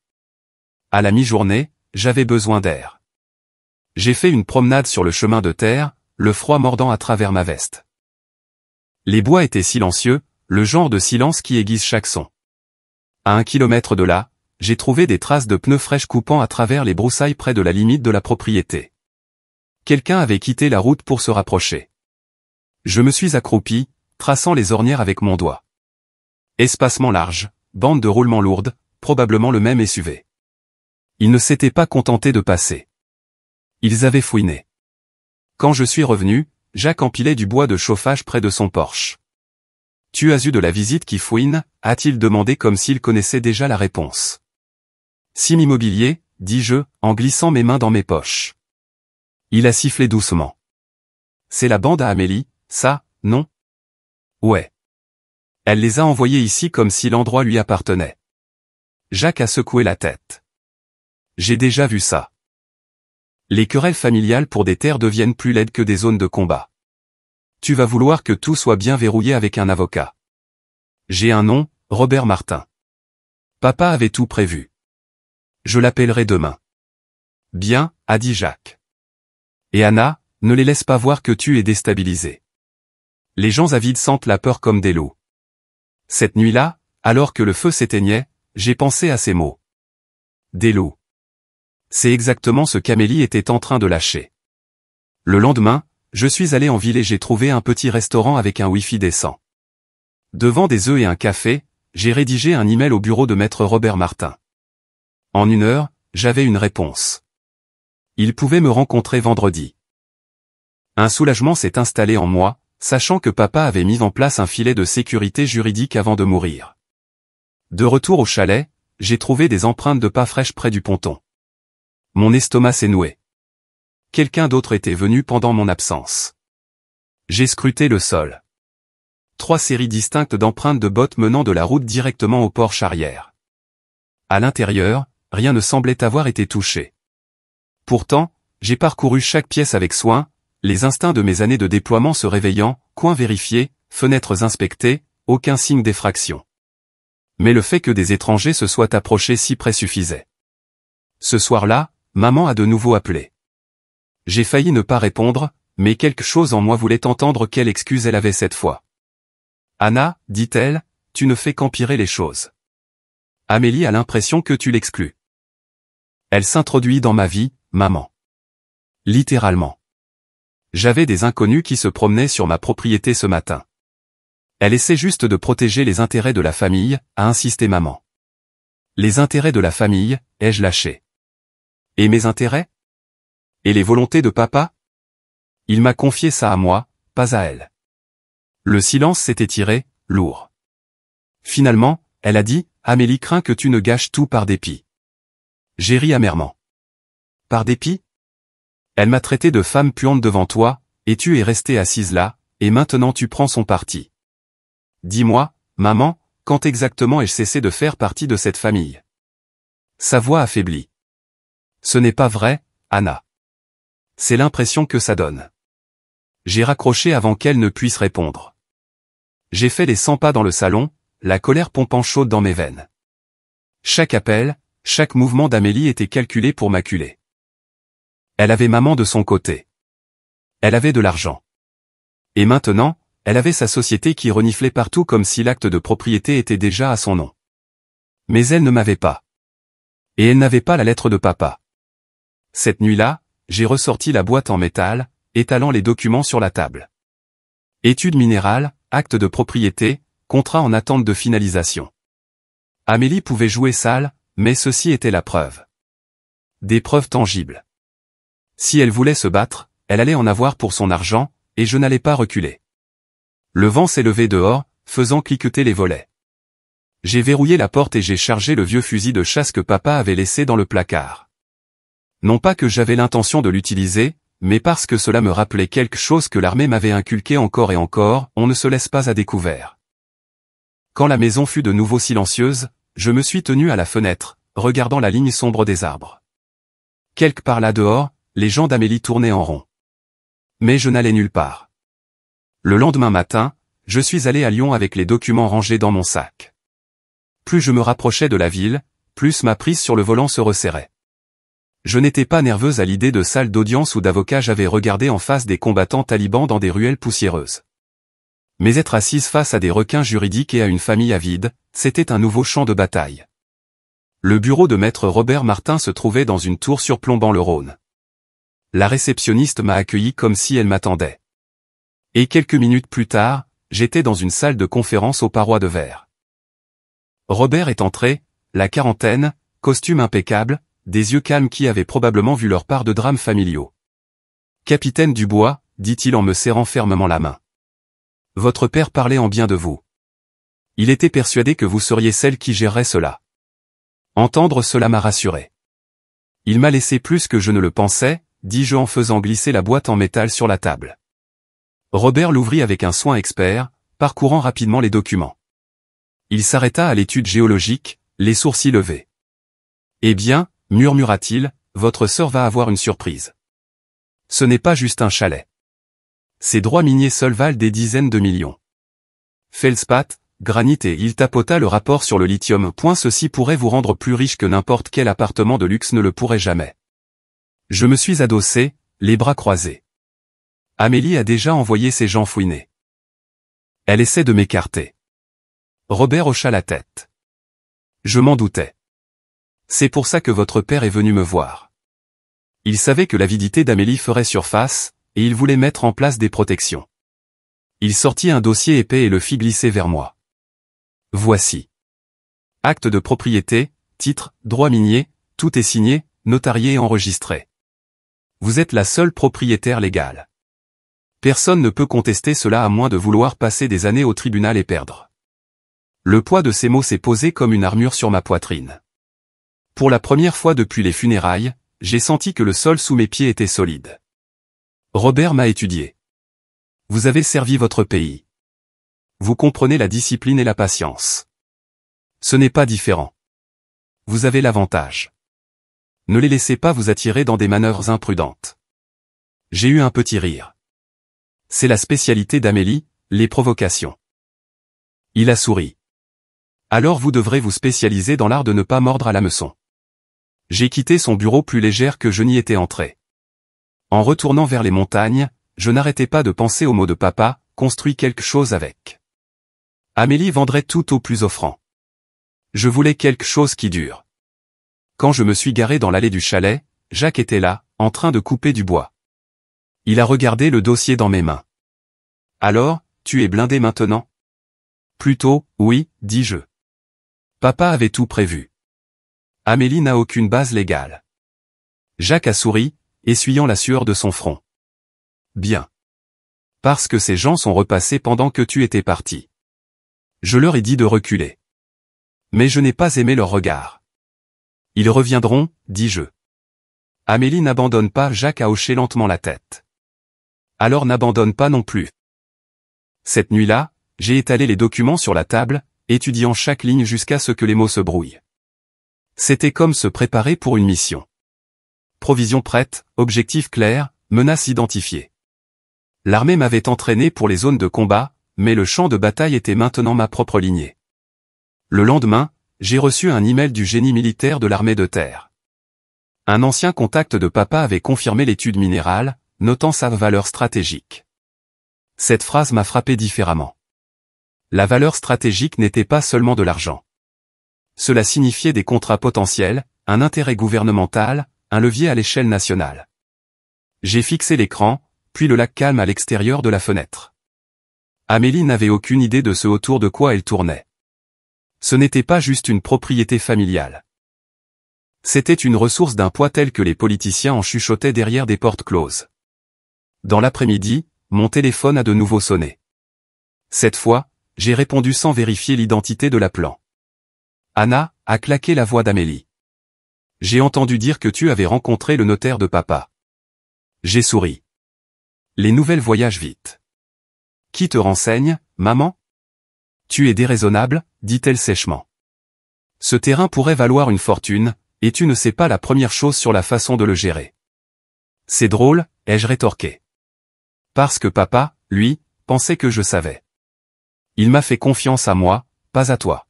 Speaker 1: À la mi-journée, j'avais besoin d'air. J'ai fait une promenade sur le chemin de terre, le froid mordant à travers ma veste. Les bois étaient silencieux, le genre de silence qui aiguise chaque son. À 1 kilomètre de là, j'ai trouvé des traces de pneus fraîches coupant à travers les broussailles près de la limite de la propriété. Quelqu'un avait quitté la route pour se rapprocher. Je me suis accroupi, traçant les ornières avec mon doigt. Espacement large, bande de roulement lourde, probablement le même SUV. Ils ne s'étaient pas contentés de passer. Ils avaient fouiné. Quand je suis revenu, Jacques empilait du bois de chauffage près de son Porsche. « Tu as eu de la visite qui fouine ?» a-t-il demandé comme s'il connaissait déjà la réponse. « Sim Immobilier » dis-je, en glissant mes mains dans mes poches. Il a sifflé doucement. « C'est la bande à Amélie, ça, non ?»« Ouais. Elle les a envoyés ici comme si l'endroit lui appartenait. » Jacques a secoué la tête. « J'ai déjà vu ça. Les querelles familiales pour des terres deviennent plus laides que des zones de combat. Tu vas vouloir que tout soit bien verrouillé avec un avocat. J'ai un nom, Robert Martin. Papa avait tout prévu. Je l'appellerai demain. Bien, a dit Jacques. Et Anna, ne les laisse pas voir que tu es déstabilisé. Les gens avides sentent la peur comme des loups. Cette nuit-là, alors que le feu s'éteignait, j'ai pensé à ces mots. Des loups. C'est exactement ce qu'Amélie était en train de lâcher. Le lendemain, je suis allé en ville et j'ai trouvé un petit restaurant avec un Wi-Fi décent. Devant des œufs et un café, j'ai rédigé un email au bureau de maître Robert Martin. En 1 heure, j'avais une réponse. Il pouvait me rencontrer vendredi. Un soulagement s'est installé en moi, sachant que papa avait mis en place un filet de sécurité juridique avant de mourir. De retour au chalet, j'ai trouvé des empreintes de pas fraîches près du ponton. Mon estomac s'est noué. Quelqu'un d'autre était venu pendant mon absence. J'ai scruté le sol. 3 séries distinctes d'empreintes de bottes menant de la route directement au porche arrière. À l'intérieur, rien ne semblait avoir été touché. Pourtant, j'ai parcouru chaque pièce avec soin, les instincts de mes années de déploiement se réveillant, coins vérifiés, fenêtres inspectées, aucun signe d'effraction. Mais le fait que des étrangers se soient approchés si près suffisait. Ce soir-là, maman a de nouveau appelé. J'ai failli ne pas répondre, mais quelque chose en moi voulait entendre quelle excuse elle avait cette fois. « Anna, dit-elle, tu ne fais qu'empirer les choses. Amélie a l'impression que tu l'exclus. Elle s'introduit dans ma vie, maman. Littéralement. J'avais des inconnus qui se promenaient sur ma propriété ce matin. Elle essaie juste de protéger les intérêts de la famille, a insisté maman. Les intérêts de la famille, ai-je lâché? Et mes intérêts? Et les volontés de papa? Il m'a confié ça à moi, pas à elle. Le silence s'est étiré, lourd. Finalement, elle a dit, Amélie craint que tu ne gâches tout par dépit. J'ai ri amèrement. Par dépit? Elle m'a traité de femme puante devant toi, et tu es restée assise là, et maintenant tu prends son parti. Dis-moi, maman, quand exactement ai-je cessé de faire partie de cette famille? Sa voix affaiblit. Ce n'est pas vrai, Anna. C'est l'impression que ça donne. J'ai raccroché avant qu'elle ne puisse répondre. J'ai fait les 100 pas dans le salon, la colère pompant chaude dans mes veines. Chaque appel, chaque mouvement d'Amélie était calculé pour m'acculer. Elle avait maman de son côté. Elle avait de l'argent. Et maintenant, elle avait sa société qui reniflait partout comme si l'acte de propriété était déjà à son nom. Mais elle ne m'avait pas. Et elle n'avait pas la lettre de papa. Cette nuit-là, j'ai ressorti la boîte en métal, étalant les documents sur la table. Études minérales, acte de propriété, contrat en attente de finalisation. Amélie pouvait jouer sale, mais ceci était la preuve. Des preuves tangibles. Si elle voulait se battre, elle allait en avoir pour son argent, et je n'allais pas reculer. Le vent s'est levé dehors, faisant cliqueter les volets. J'ai verrouillé la porte et j'ai chargé le vieux fusil de chasse que papa avait laissé dans le placard. Non pas que j'avais l'intention de l'utiliser, mais parce que cela me rappelait quelque chose que l'armée m'avait inculqué encore et encore, on ne se laisse pas à découvert. Quand la maison fut de nouveau silencieuse, je me suis tenu à la fenêtre, regardant la ligne sombre des arbres. Quelque part là dehors, les gens d'Amélie tournaient en rond. Mais je n'allais nulle part. Le lendemain matin, je suis allé à Lyon avec les documents rangés dans mon sac. Plus je me rapprochais de la ville, plus ma prise sur le volant se resserrait. Je n'étais pas nerveuse à l'idée de salles d'audience où d'avocats j'avais regardé en face des combattants talibans dans des ruelles poussiéreuses. Mais être assise face à des requins juridiques et à une famille avide, c'était un nouveau champ de bataille. Le bureau de maître Robert Martin se trouvait dans une tour surplombant le Rhône. La réceptionniste m'a accueilli comme si elle m'attendait. Et quelques minutes plus tard, j'étais dans une salle de conférence aux parois de verre. Robert est entré, la quarantaine, costume impeccable, des yeux calmes qui avaient probablement vu leur part de drames familiaux. « Capitaine Dubois, dit-il en me serrant fermement la main. Votre père parlait en bien de vous. Il était persuadé que vous seriez celle qui gérerait cela. Entendre cela m'a rassuré. Il m'a laissé plus que je ne le pensais, dis-je en faisant glisser la boîte en métal sur la table. Robert l'ouvrit avec un soin expert, parcourant rapidement les documents. Il s'arrêta à l'étude géologique, les sourcils levés. « Eh bien, murmura-t-il, votre sœur va avoir une surprise. Ce n'est pas juste un chalet. Ces droits miniers seuls valent des dizaines de millions. Feldspath, granit et il tapota le rapport sur le lithium. Ceci pourrait vous rendre plus riche que n'importe quel appartement de luxe ne le pourrait jamais. » Je me suis adossé, les bras croisés. Amélie a déjà envoyé ses gens fouiner. Elle essaie de m'écarter. Robert hocha la tête. Je m'en doutais. C'est pour ça que votre père est venu me voir. Il savait que l'avidité d'Amélie ferait surface, et il voulait mettre en place des protections. Il sortit un dossier épais et le fit glisser vers moi. Voici. Acte de propriété, titre, droit minier, tout est signé, notarié et enregistré. Vous êtes la seule propriétaire légale. Personne ne peut contester cela à moins de vouloir passer des années au tribunal et perdre. Le poids de ces mots s'est posé comme une armure sur ma poitrine. Pour la première fois depuis les funérailles, j'ai senti que le sol sous mes pieds était solide. Robert m'a étudié. Vous avez servi votre pays. Vous comprenez la discipline et la patience. Ce n'est pas différent. Vous avez l'avantage. Ne les laissez pas vous attirer dans des manœuvres imprudentes. J'ai eu un petit rire. C'est la spécialité d'Amélie, les provocations. Il a souri. Alors vous devrez vous spécialiser dans l'art de ne pas mordre à l'hameçon. J'ai quitté son bureau plus légère que je n'y étais entré. En retournant vers les montagnes, je n'arrêtais pas de penser aux mots de papa, construis quelque chose avec. Amélie vendrait tout au plus offrant. Je voulais quelque chose qui dure. Quand je me suis garé dans l'allée du chalet, Jacques était là, en train de couper du bois. Il a regardé le dossier dans mes mains. Alors, tu es blindé maintenant? Plutôt, oui, dis-je. Papa avait tout prévu. Amélie n'a aucune base légale. Jacques a souri, essuyant la sueur de son front. Bien. Parce que ces gens sont repassés pendant que tu étais parti. Je leur ai dit de reculer. Mais je n'ai pas aimé leur regard. Ils reviendront, dis-je. Amélie n'abandonne pas, Jacques a hoché lentement la tête. Alors n'abandonne pas non plus. Cette nuit-là, j'ai étalé les documents sur la table, étudiant chaque ligne jusqu'à ce que les mots se brouillent. C'était comme se préparer pour une mission. Provision prête, objectif clair, menace identifiée. L'armée m'avait entraîné pour les zones de combat, mais le champ de bataille était maintenant ma propre lignée. Le lendemain, j'ai reçu un email du génie militaire de l'armée de terre. Un ancien contact de papa avait confirmé l'étude minérale, notant sa valeur stratégique. Cette phrase m'a frappé différemment. La valeur stratégique n'était pas seulement de l'argent. Cela signifiait des contrats potentiels, un intérêt gouvernemental, un levier à l'échelle nationale. J'ai fixé l'écran, puis le lac calme à l'extérieur de la fenêtre. Amélie n'avait aucune idée de ce autour de quoi elle tournait. Ce n'était pas juste une propriété familiale. C'était une ressource d'un poids tel que les politiciens en chuchotaient derrière des portes closes. Dans l'après-midi, mon téléphone a de nouveau sonné. Cette fois, j'ai répondu sans vérifier l'identité de l'appelant. Anna, a claqué la voix d'Amélie. J'ai entendu dire que tu avais rencontré le notaire de papa. J'ai souri. Les nouvelles voyagent vite. Qui te renseigne, maman? Tu es déraisonnable, dit-elle sèchement. Ce terrain pourrait valoir une fortune, et tu ne sais pas la première chose sur la façon de le gérer. C'est drôle, ai-je rétorqué. Parce que papa, lui, pensait que je savais. Il m'a fait confiance à moi, pas à toi.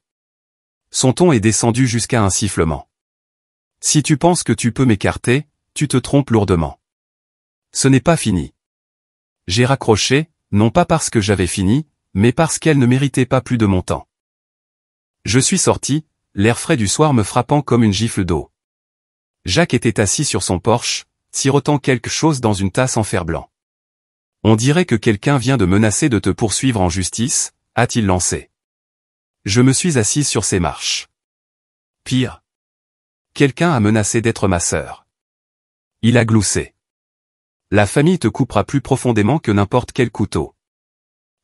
Speaker 1: Son ton est descendu jusqu'à un sifflement. Si tu penses que tu peux m'écarter, tu te trompes lourdement. Ce n'est pas fini. J'ai raccroché, non pas parce que j'avais fini, mais parce qu'elle ne méritait pas plus de mon temps. Je suis sorti, l'air frais du soir me frappant comme une gifle d'eau. Jacques était assis sur son porche, sirotant quelque chose dans une tasse en fer-blanc. On dirait que quelqu'un vient de menacer de te poursuivre en justice, a-t-il lancé. Je me suis assise sur ses marches. Pire. Quelqu'un a menacé d'être ma sœur. Il a gloussé. La famille te coupera plus profondément que n'importe quel couteau.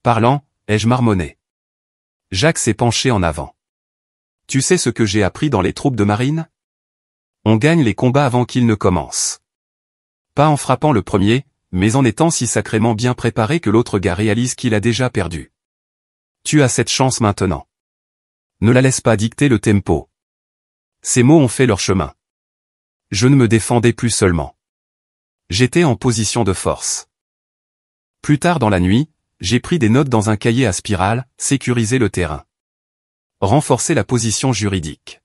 Speaker 1: Parlant, ai-je marmonné. Jacques s'est penché en avant. Tu sais ce que j'ai appris dans les troupes de marine? On gagne les combats avant qu'ils ne commencent. Pas en frappant le premier, mais en étant si sacrément bien préparé que l'autre gars réalise qu'il a déjà perdu. Tu as cette chance maintenant. Ne la laisse pas dicter le tempo. Ces mots ont fait leur chemin. Je ne me défendais plus seulement. J'étais en position de force. Plus tard dans la nuit, j'ai pris des notes dans un cahier à spirale, sécuriser le terrain. Renforcer la position juridique.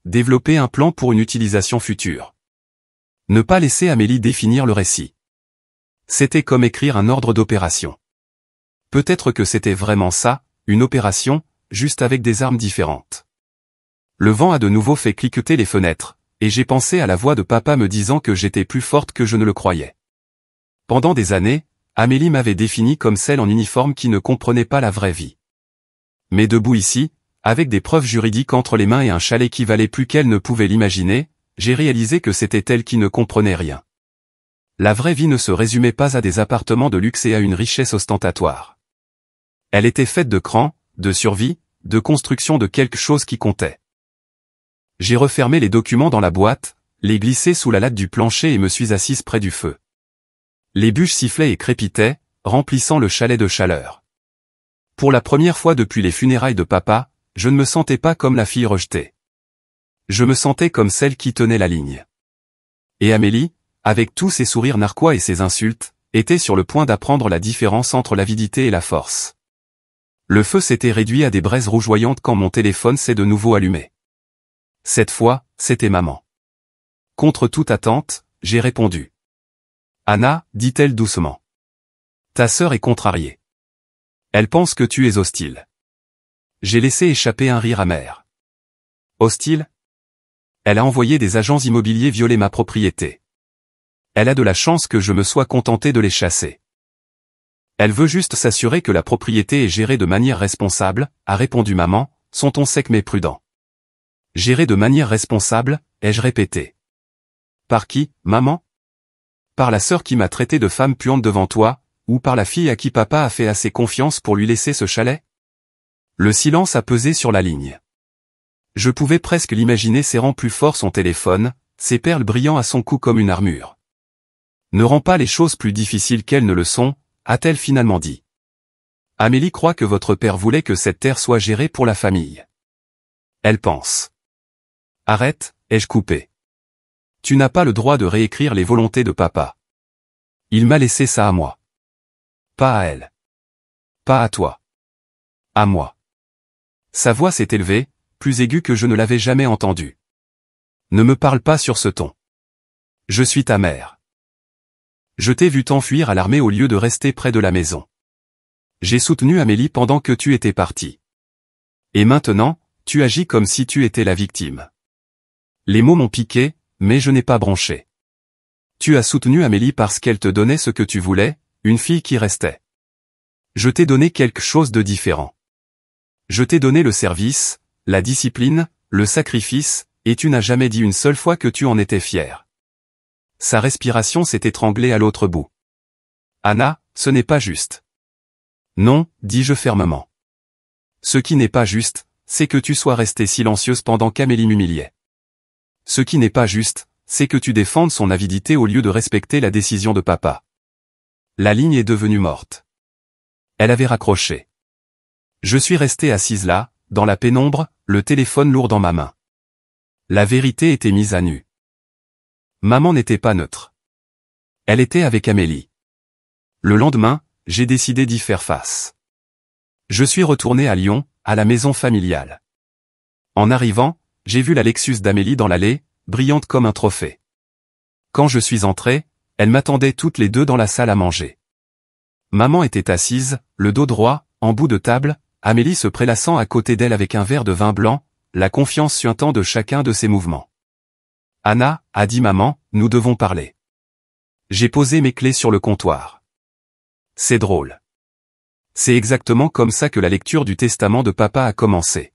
Speaker 1: Développer un plan pour une utilisation future. Ne pas laisser Amélie définir le récit. C'était comme écrire un ordre d'opération. Peut-être que c'était vraiment ça, une opération, juste avec des armes différentes. Le vent a de nouveau fait cliqueter les fenêtres, et j'ai pensé à la voix de papa me disant que j'étais plus forte que je ne le croyais. Pendant des années, Amélie m'avait défini comme celle en uniforme qui ne comprenait pas la vraie vie. Mais debout ici, avec des preuves juridiques entre les mains et un chalet qui valait plus qu'elle ne pouvait l'imaginer, j'ai réalisé que c'était elle qui ne comprenait rien. La vraie vie ne se résumait pas à des appartements de luxe et à une richesse ostentatoire. Elle était faite de cran, de survie, de construction de quelque chose qui comptait. J'ai refermé les documents dans la boîte, les glissé sous la latte du plancher et me suis assise près du feu. Les bûches sifflaient et crépitaient, remplissant le chalet de chaleur. Pour la première fois depuis les funérailles de papa, je ne me sentais pas comme la fille rejetée. Je me sentais comme celle qui tenait la ligne. Et Amélie, avec tous ses sourires narquois et ses insultes, était sur le point d'apprendre la différence entre l'avidité et la force. Le feu s'était réduit à des braises rougeoyantes quand mon téléphone s'est de nouveau allumé. Cette fois, c'était maman. Contre toute attente, j'ai répondu. Anna, dit-elle doucement. Ta sœur est contrariée. Elle pense que tu es hostile. J'ai laissé échapper un rire amer. Hostile? Elle a envoyé des agents immobiliers violer ma propriété. Elle a de la chance que je me sois contenté de les chasser. Elle veut juste s'assurer que la propriété est gérée de manière responsable, a répondu maman, son ton sec mais prudent. Gérée de manière responsable, ai-je répété. Par qui, maman? Par la sœur qui m'a traité de femme puante devant toi, ou par la fille à qui papa a fait assez confiance pour lui laisser ce chalet? Le silence a pesé sur la ligne. Je pouvais presque l'imaginer serrant plus fort son téléphone, ses perles brillant à son cou comme une armure. Ne rends pas les choses plus difficiles qu'elles ne le sont, a-t-elle finalement dit. Amélie croit que votre père voulait que cette terre soit gérée pour la famille. Elle pense. Arrête, ai-je coupé. Tu n'as pas le droit de réécrire les volontés de papa. Il m'a laissé ça à moi. Pas à elle. Pas à toi. À moi. Sa voix s'est élevée, plus aiguë que je ne l'avais jamais entendue. Ne me parle pas sur ce ton. Je suis ta mère. Je t'ai vu t'enfuir à l'armée au lieu de rester près de la maison. J'ai soutenu Amélie pendant que tu étais parti. Et maintenant, tu agis comme si tu étais la victime. Les mots m'ont piqué, mais je n'ai pas bronché. Tu as soutenu Amélie parce qu'elle te donnait ce que tu voulais, une fille qui restait. Je t'ai donné quelque chose de différent. Je t'ai donné le service, la discipline, le sacrifice, et tu n'as jamais dit une seule fois que tu en étais fier. Sa respiration s'est étranglée à l'autre bout. Anna, ce n'est pas juste. Non, dis-je fermement. Ce qui n'est pas juste, c'est que tu sois restée silencieuse pendant qu'Amélie m'humiliait. Ce qui n'est pas juste, c'est que tu défendes son avidité au lieu de respecter la décision de papa. La ligne est devenue morte. Elle avait raccroché. Je suis restée assise là, dans la pénombre, le téléphone lourd dans ma main. La vérité était mise à nu. Maman n'était pas neutre. Elle était avec Amélie. Le lendemain, j'ai décidé d'y faire face. Je suis retourné à Lyon, à la maison familiale. En arrivant, j'ai vu la Lexus d'Amélie dans l'allée, brillante comme un trophée. Quand je suis entré, elles m'attendaient toutes les deux dans la salle à manger. Maman était assise, le dos droit, en bout de table, Amélie se prélassant à côté d'elle avec un verre de vin blanc, la confiance suintant de chacun de ses mouvements. Anna, a dit maman, nous devons parler. J'ai posé mes clés sur le comptoir. C'est drôle. C'est exactement comme ça que la lecture du testament de papa a commencé.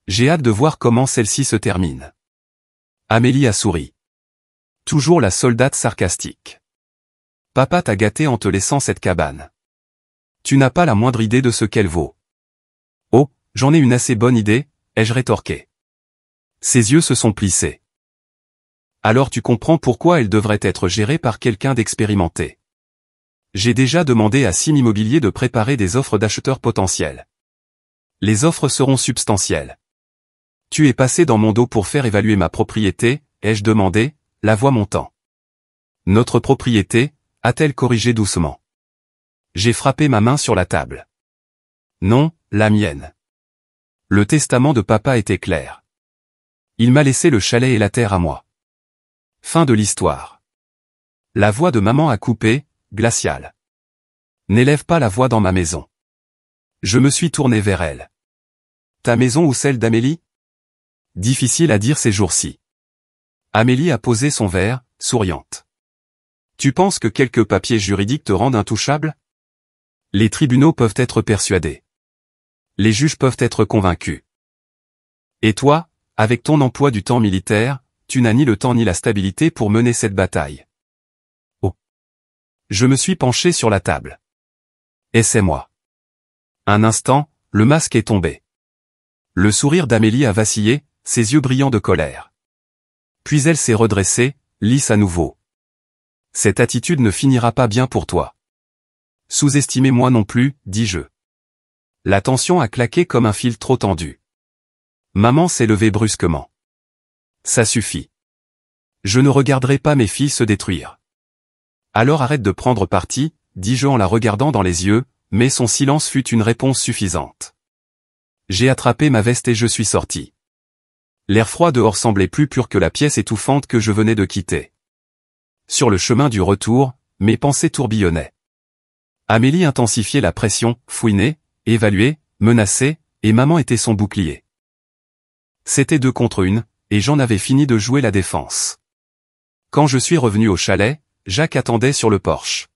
Speaker 1: J'ai hâte de voir comment celle-ci se termine. Amélie a souri. Toujours la soldate sarcastique. Papa t'a gâté en te laissant cette cabane. Tu n'as pas la moindre idée de ce qu'elle vaut. Oh, j'en ai une assez bonne idée, ai-je rétorqué. Ses yeux se sont plissés. Alors tu comprends pourquoi elle devrait être gérée par quelqu'un d'expérimenté. J'ai déjà demandé à Sim Immobilier de préparer des offres d'acheteurs potentiels. Les offres seront substantielles. Tu es passé dans mon dos pour faire évaluer ma propriété, ai-je demandé, la voix montant. Notre propriété, a-t-elle corrigé doucement. J'ai frappé ma main sur la table. Non, la mienne. Le testament de papa était clair. Il m'a laissé le chalet et la terre à moi. Fin de l'histoire. La voix de maman a coupé, glaciale. N'élève pas la voix dans ma maison. Je me suis tourné vers elle. Ta maison ou celle d'Amélie? Difficile à dire ces jours-ci. Amélie a posé son verre, souriante. Tu penses que quelques papiers juridiques te rendent intouchable? Les tribunaux peuvent être persuadés. Les juges peuvent être convaincus. Et toi, avec ton emploi du temps militaire, tu n'as ni le temps ni la stabilité pour mener cette bataille. Oh, Je me suis penché sur la table. Et c'est moi. Un instant, le masque est tombé. Le sourire d'Amélie a vacillé, ses yeux brillants de colère. Puis elle s'est redressée, lisse à nouveau. Cette attitude ne finira pas bien pour toi. Sous-estimez-moi non plus, dis-je. La tension a claqué comme un fil trop tendu. Maman s'est levée brusquement. Ça suffit. Je ne regarderai pas mes filles se détruire. Alors arrête de prendre parti, dis-je en la regardant dans les yeux, mais son silence fut une réponse suffisante. J'ai attrapé ma veste et je suis sorti. L'air froid dehors semblait plus pur que la pièce étouffante que je venais de quitter. Sur le chemin du retour, mes pensées tourbillonnaient. Amélie intensifiait la pression, fouinait, évaluait, menaçait, et maman était son bouclier. C'était 2 contre 1, et j'en avais fini de jouer la défense. Quand je suis revenu au chalet, Jacques attendait sur le porche.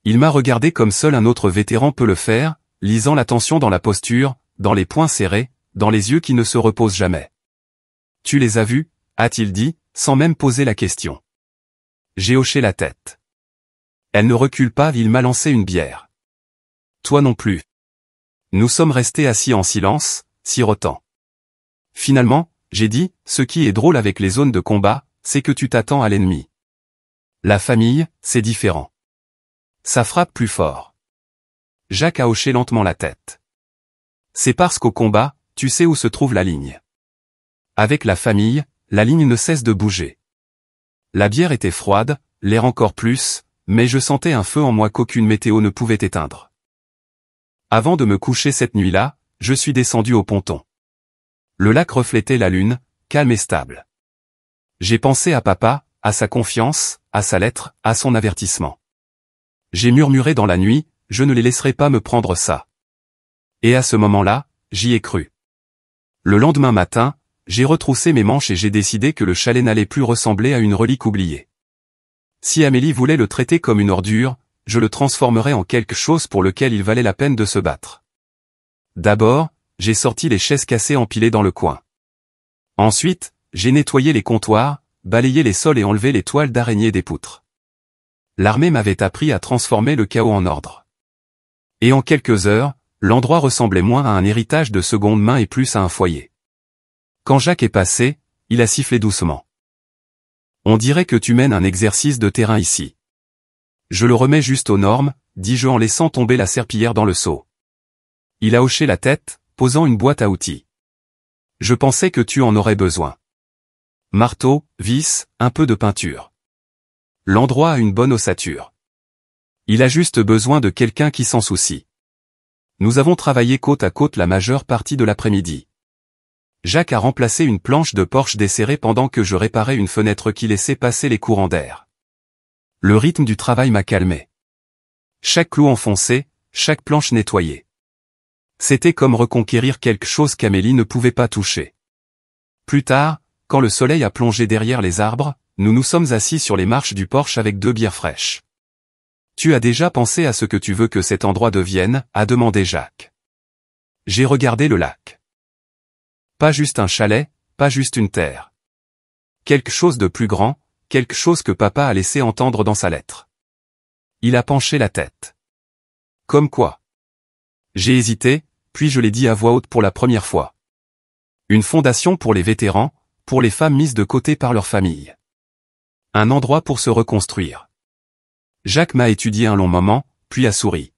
Speaker 1: Il m'a regardé comme seul un autre vétéran peut le faire, lisant la tension dans la posture, dans les poings serrés, dans les yeux qui ne se reposent jamais. « Tu les as vus ?» a-t-il dit, sans même poser la question. J'ai hoché la tête. Elle ne recule pas, il m'a lancé une bière. Toi non plus. Nous sommes restés assis en silence, sirotant. Finalement, j'ai dit, ce qui est drôle avec les zones de combat, c'est que tu t'attends à l'ennemi. La famille, c'est différent. Ça frappe plus fort. Jacques a hoché lentement la tête. C'est parce qu'au combat, tu sais où se trouve la ligne. Avec la famille, la ligne ne cesse de bouger. La bière était froide, l'air encore plus, mais je sentais un feu en moi qu'aucune météo ne pouvait éteindre. Avant de me coucher cette nuit-là, je suis descendu au ponton. Le lac reflétait la lune, calme et stable. J'ai pensé à papa, à sa confiance, à sa lettre, à son avertissement. J'ai murmuré dans la nuit, je ne les laisserai pas me prendre ça. Et à ce moment-là, j'y ai cru. Le lendemain matin, j'ai retroussé mes manches et j'ai décidé que le chalet n'allait plus ressembler à une relique oubliée. Si Amélie voulait le traiter comme une ordure, je le transformerais en quelque chose pour lequel il valait la peine de se battre. D'abord, j'ai sorti les chaises cassées empilées dans le coin. Ensuite, j'ai nettoyé les comptoirs, balayé les sols et enlevé les toiles d'araignée des poutres. L'armée m'avait appris à transformer le chaos en ordre. Et en quelques heures, l'endroit ressemblait moins à un héritage de seconde main et plus à un foyer. Quand Jacques est passé, il a sifflé doucement. On dirait que tu mènes un exercice de terrain ici. Je le remets juste aux normes, dis-je en laissant tomber la serpillière dans le seau. Il a hoché la tête, posant une boîte à outils. Je pensais que tu en aurais besoin. Marteau, vis, un peu de peinture. L'endroit a une bonne ossature. Il a juste besoin de quelqu'un qui s'en soucie. Nous avons travaillé côte à côte la majeure partie de l'après-midi. Jacques a remplacé une planche de porche desserrée pendant que je réparais une fenêtre qui laissait passer les courants d'air. Le rythme du travail m'a calmé. Chaque clou enfoncé, chaque planche nettoyée. C'était comme reconquérir quelque chose qu'Amélie ne pouvait pas toucher. Plus tard, quand le soleil a plongé derrière les arbres, nous nous sommes assis sur les marches du porche avec 2 bières fraîches. « Tu as déjà pensé à ce que tu veux que cet endroit devienne ?» a demandé Jacques. J'ai regardé le lac. Pas juste un chalet, pas juste une terre. Quelque chose de plus grand, quelque chose que papa a laissé entendre dans sa lettre. Il a penché la tête. Comme quoi? J'ai hésité, puis je l'ai dit à voix haute pour la première fois. Une fondation pour les vétérans, pour les femmes mises de côté par leur famille. Un endroit pour se reconstruire. Jacques m'a étudié un long moment, puis a souri.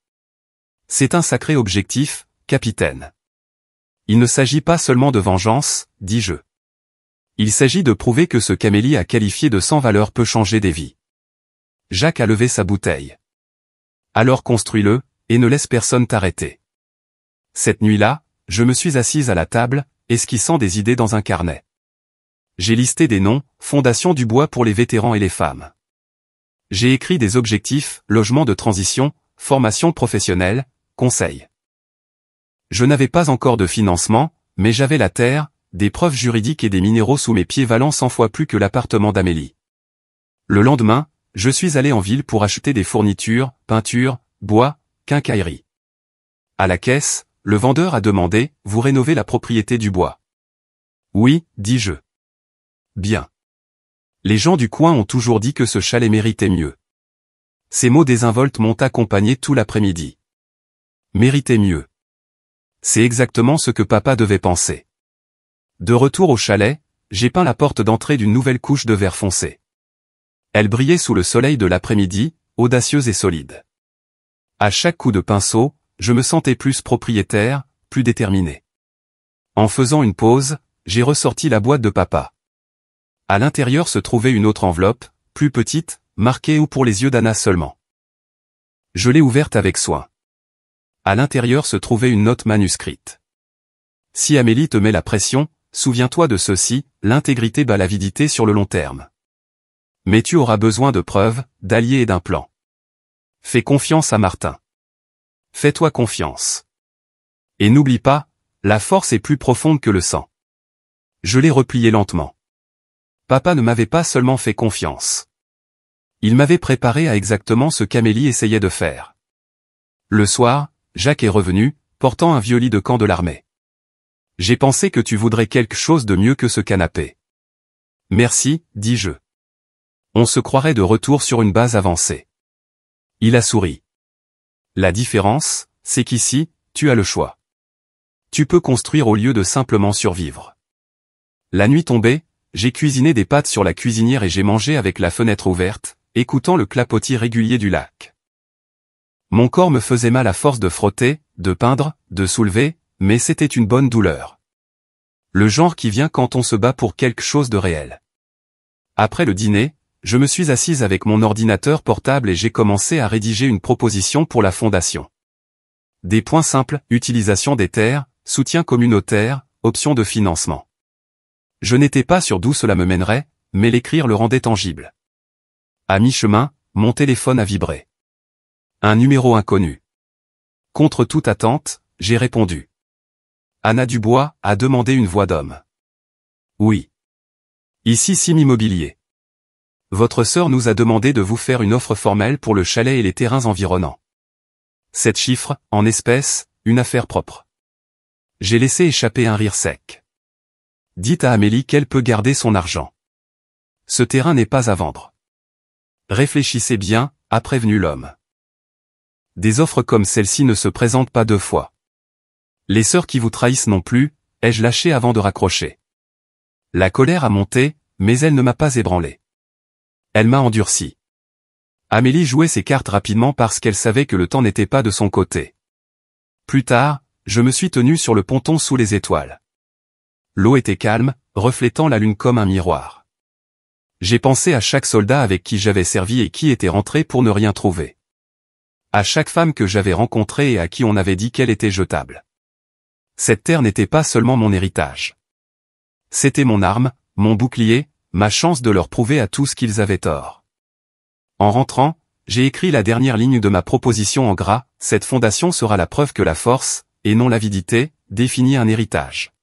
Speaker 1: C'est un sacré objectif, capitaine. Il ne s'agit pas seulement de vengeance, dis-je. Il s'agit de prouver que ce qu'Amélie a qualifié de sans valeur peut changer des vies. Jacques a levé sa bouteille. Alors construis-le, et ne laisse personne t'arrêter. Cette nuit-là, je me suis assise à la table, esquissant des idées dans un carnet. J'ai listé des noms, Fondation du Bois pour les vétérans et les femmes. J'ai écrit des objectifs, logement de transition, formation professionnelle, conseil. Je n'avais pas encore de financement, mais j'avais la terre, des preuves juridiques et des minéraux sous mes pieds valant 100 fois plus que l'appartement d'Amélie. Le lendemain, je suis allé en ville pour acheter des fournitures, peinture, bois, quincaillerie. À la caisse, le vendeur a demandé, « Vous rénovez la propriété du bois ?» Oui, dis-je. Bien. Les gens du coin ont toujours dit que ce chalet méritait mieux. Ces mots désinvoltes m'ont accompagné tout l'après-midi. Méritez mieux. C'est exactement ce que papa devait penser. De retour au chalet, j'ai peint la porte d'entrée d'une nouvelle couche de vert foncé. Elle brillait sous le soleil de l'après-midi, audacieuse et solide. À chaque coup de pinceau, je me sentais plus propriétaire, plus déterminé. En faisant une pause, j'ai ressorti la boîte de papa. À l'intérieur se trouvait une autre enveloppe, plus petite, marquée ou pour les yeux d'Anna seulement. Je l'ai ouverte avec soin. À l'intérieur se trouvait une note manuscrite. Si Amélie te met la pression, souviens-toi de ceci, l'intégrité bat l'avidité sur le long terme. Mais tu auras besoin de preuves, d'alliés et d'un plan. Fais confiance à Martin. Fais-toi confiance. Et n'oublie pas, la force est plus profonde que le sang. Je l'ai replié lentement. Papa ne m'avait pas seulement fait confiance. Il m'avait préparé à exactement ce qu'Amélie essayait de faire. Le soir, Jacques est revenu, portant un vieux lit de camp de l'armée. J'ai pensé que tu voudrais quelque chose de mieux que ce canapé. Merci, dis-je. On se croirait de retour sur une base avancée. Il a souri. La différence, c'est qu'ici, tu as le choix. Tu peux construire au lieu de simplement survivre. La nuit tombée, j'ai cuisiné des pâtes sur la cuisinière et j'ai mangé avec la fenêtre ouverte, écoutant le clapotis régulier du lac. Mon corps me faisait mal à force de frotter, de peindre, de soulever, mais c'était une bonne douleur. Le genre qui vient quand on se bat pour quelque chose de réel. Après le dîner, je me suis assise avec mon ordinateur portable et j'ai commencé à rédiger une proposition pour la fondation. Des points simples, utilisation des terres, soutien communautaire, options de financement. Je n'étais pas sûr d'où cela me mènerait, mais l'écrire le rendait tangible. À mi-chemin, mon téléphone a vibré. Un numéro inconnu. Contre toute attente, j'ai répondu. Anna Dubois a demandé une voix d'homme. Oui. Ici Sim Immobilier. Votre sœur nous a demandé de vous faire une offre formelle pour le chalet et les terrains environnants. 7 chiffres, en espèces, une affaire propre. J'ai laissé échapper un rire sec. Dites à Amélie qu'elle peut garder son argent. Ce terrain n'est pas à vendre. Réfléchissez bien, a prévenu l'homme. Des offres comme celle-ci ne se présentent pas 2 fois. Les sœurs qui vous trahissent non plus, ai-je lâché avant de raccrocher. La colère a monté, mais elle ne m'a pas ébranlé. Elle m'a endurci. Amélie jouait ses cartes rapidement parce qu'elle savait que le temps n'était pas de son côté. Plus tard, je me suis tenu sur le ponton sous les étoiles. L'eau était calme, reflétant la lune comme un miroir. J'ai pensé à chaque soldat avec qui j'avais servi et qui était rentré pour ne rien trouver. À chaque femme que j'avais rencontrée et à qui on avait dit qu'elle était jetable. Cette terre n'était pas seulement mon héritage. C'était mon arme, mon bouclier, ma chance de leur prouver à tous qu'ils avaient tort. En rentrant, j'ai écrit la dernière ligne de ma proposition en gras, cette fondation sera la preuve que la force, et non l'avidité, définit un héritage.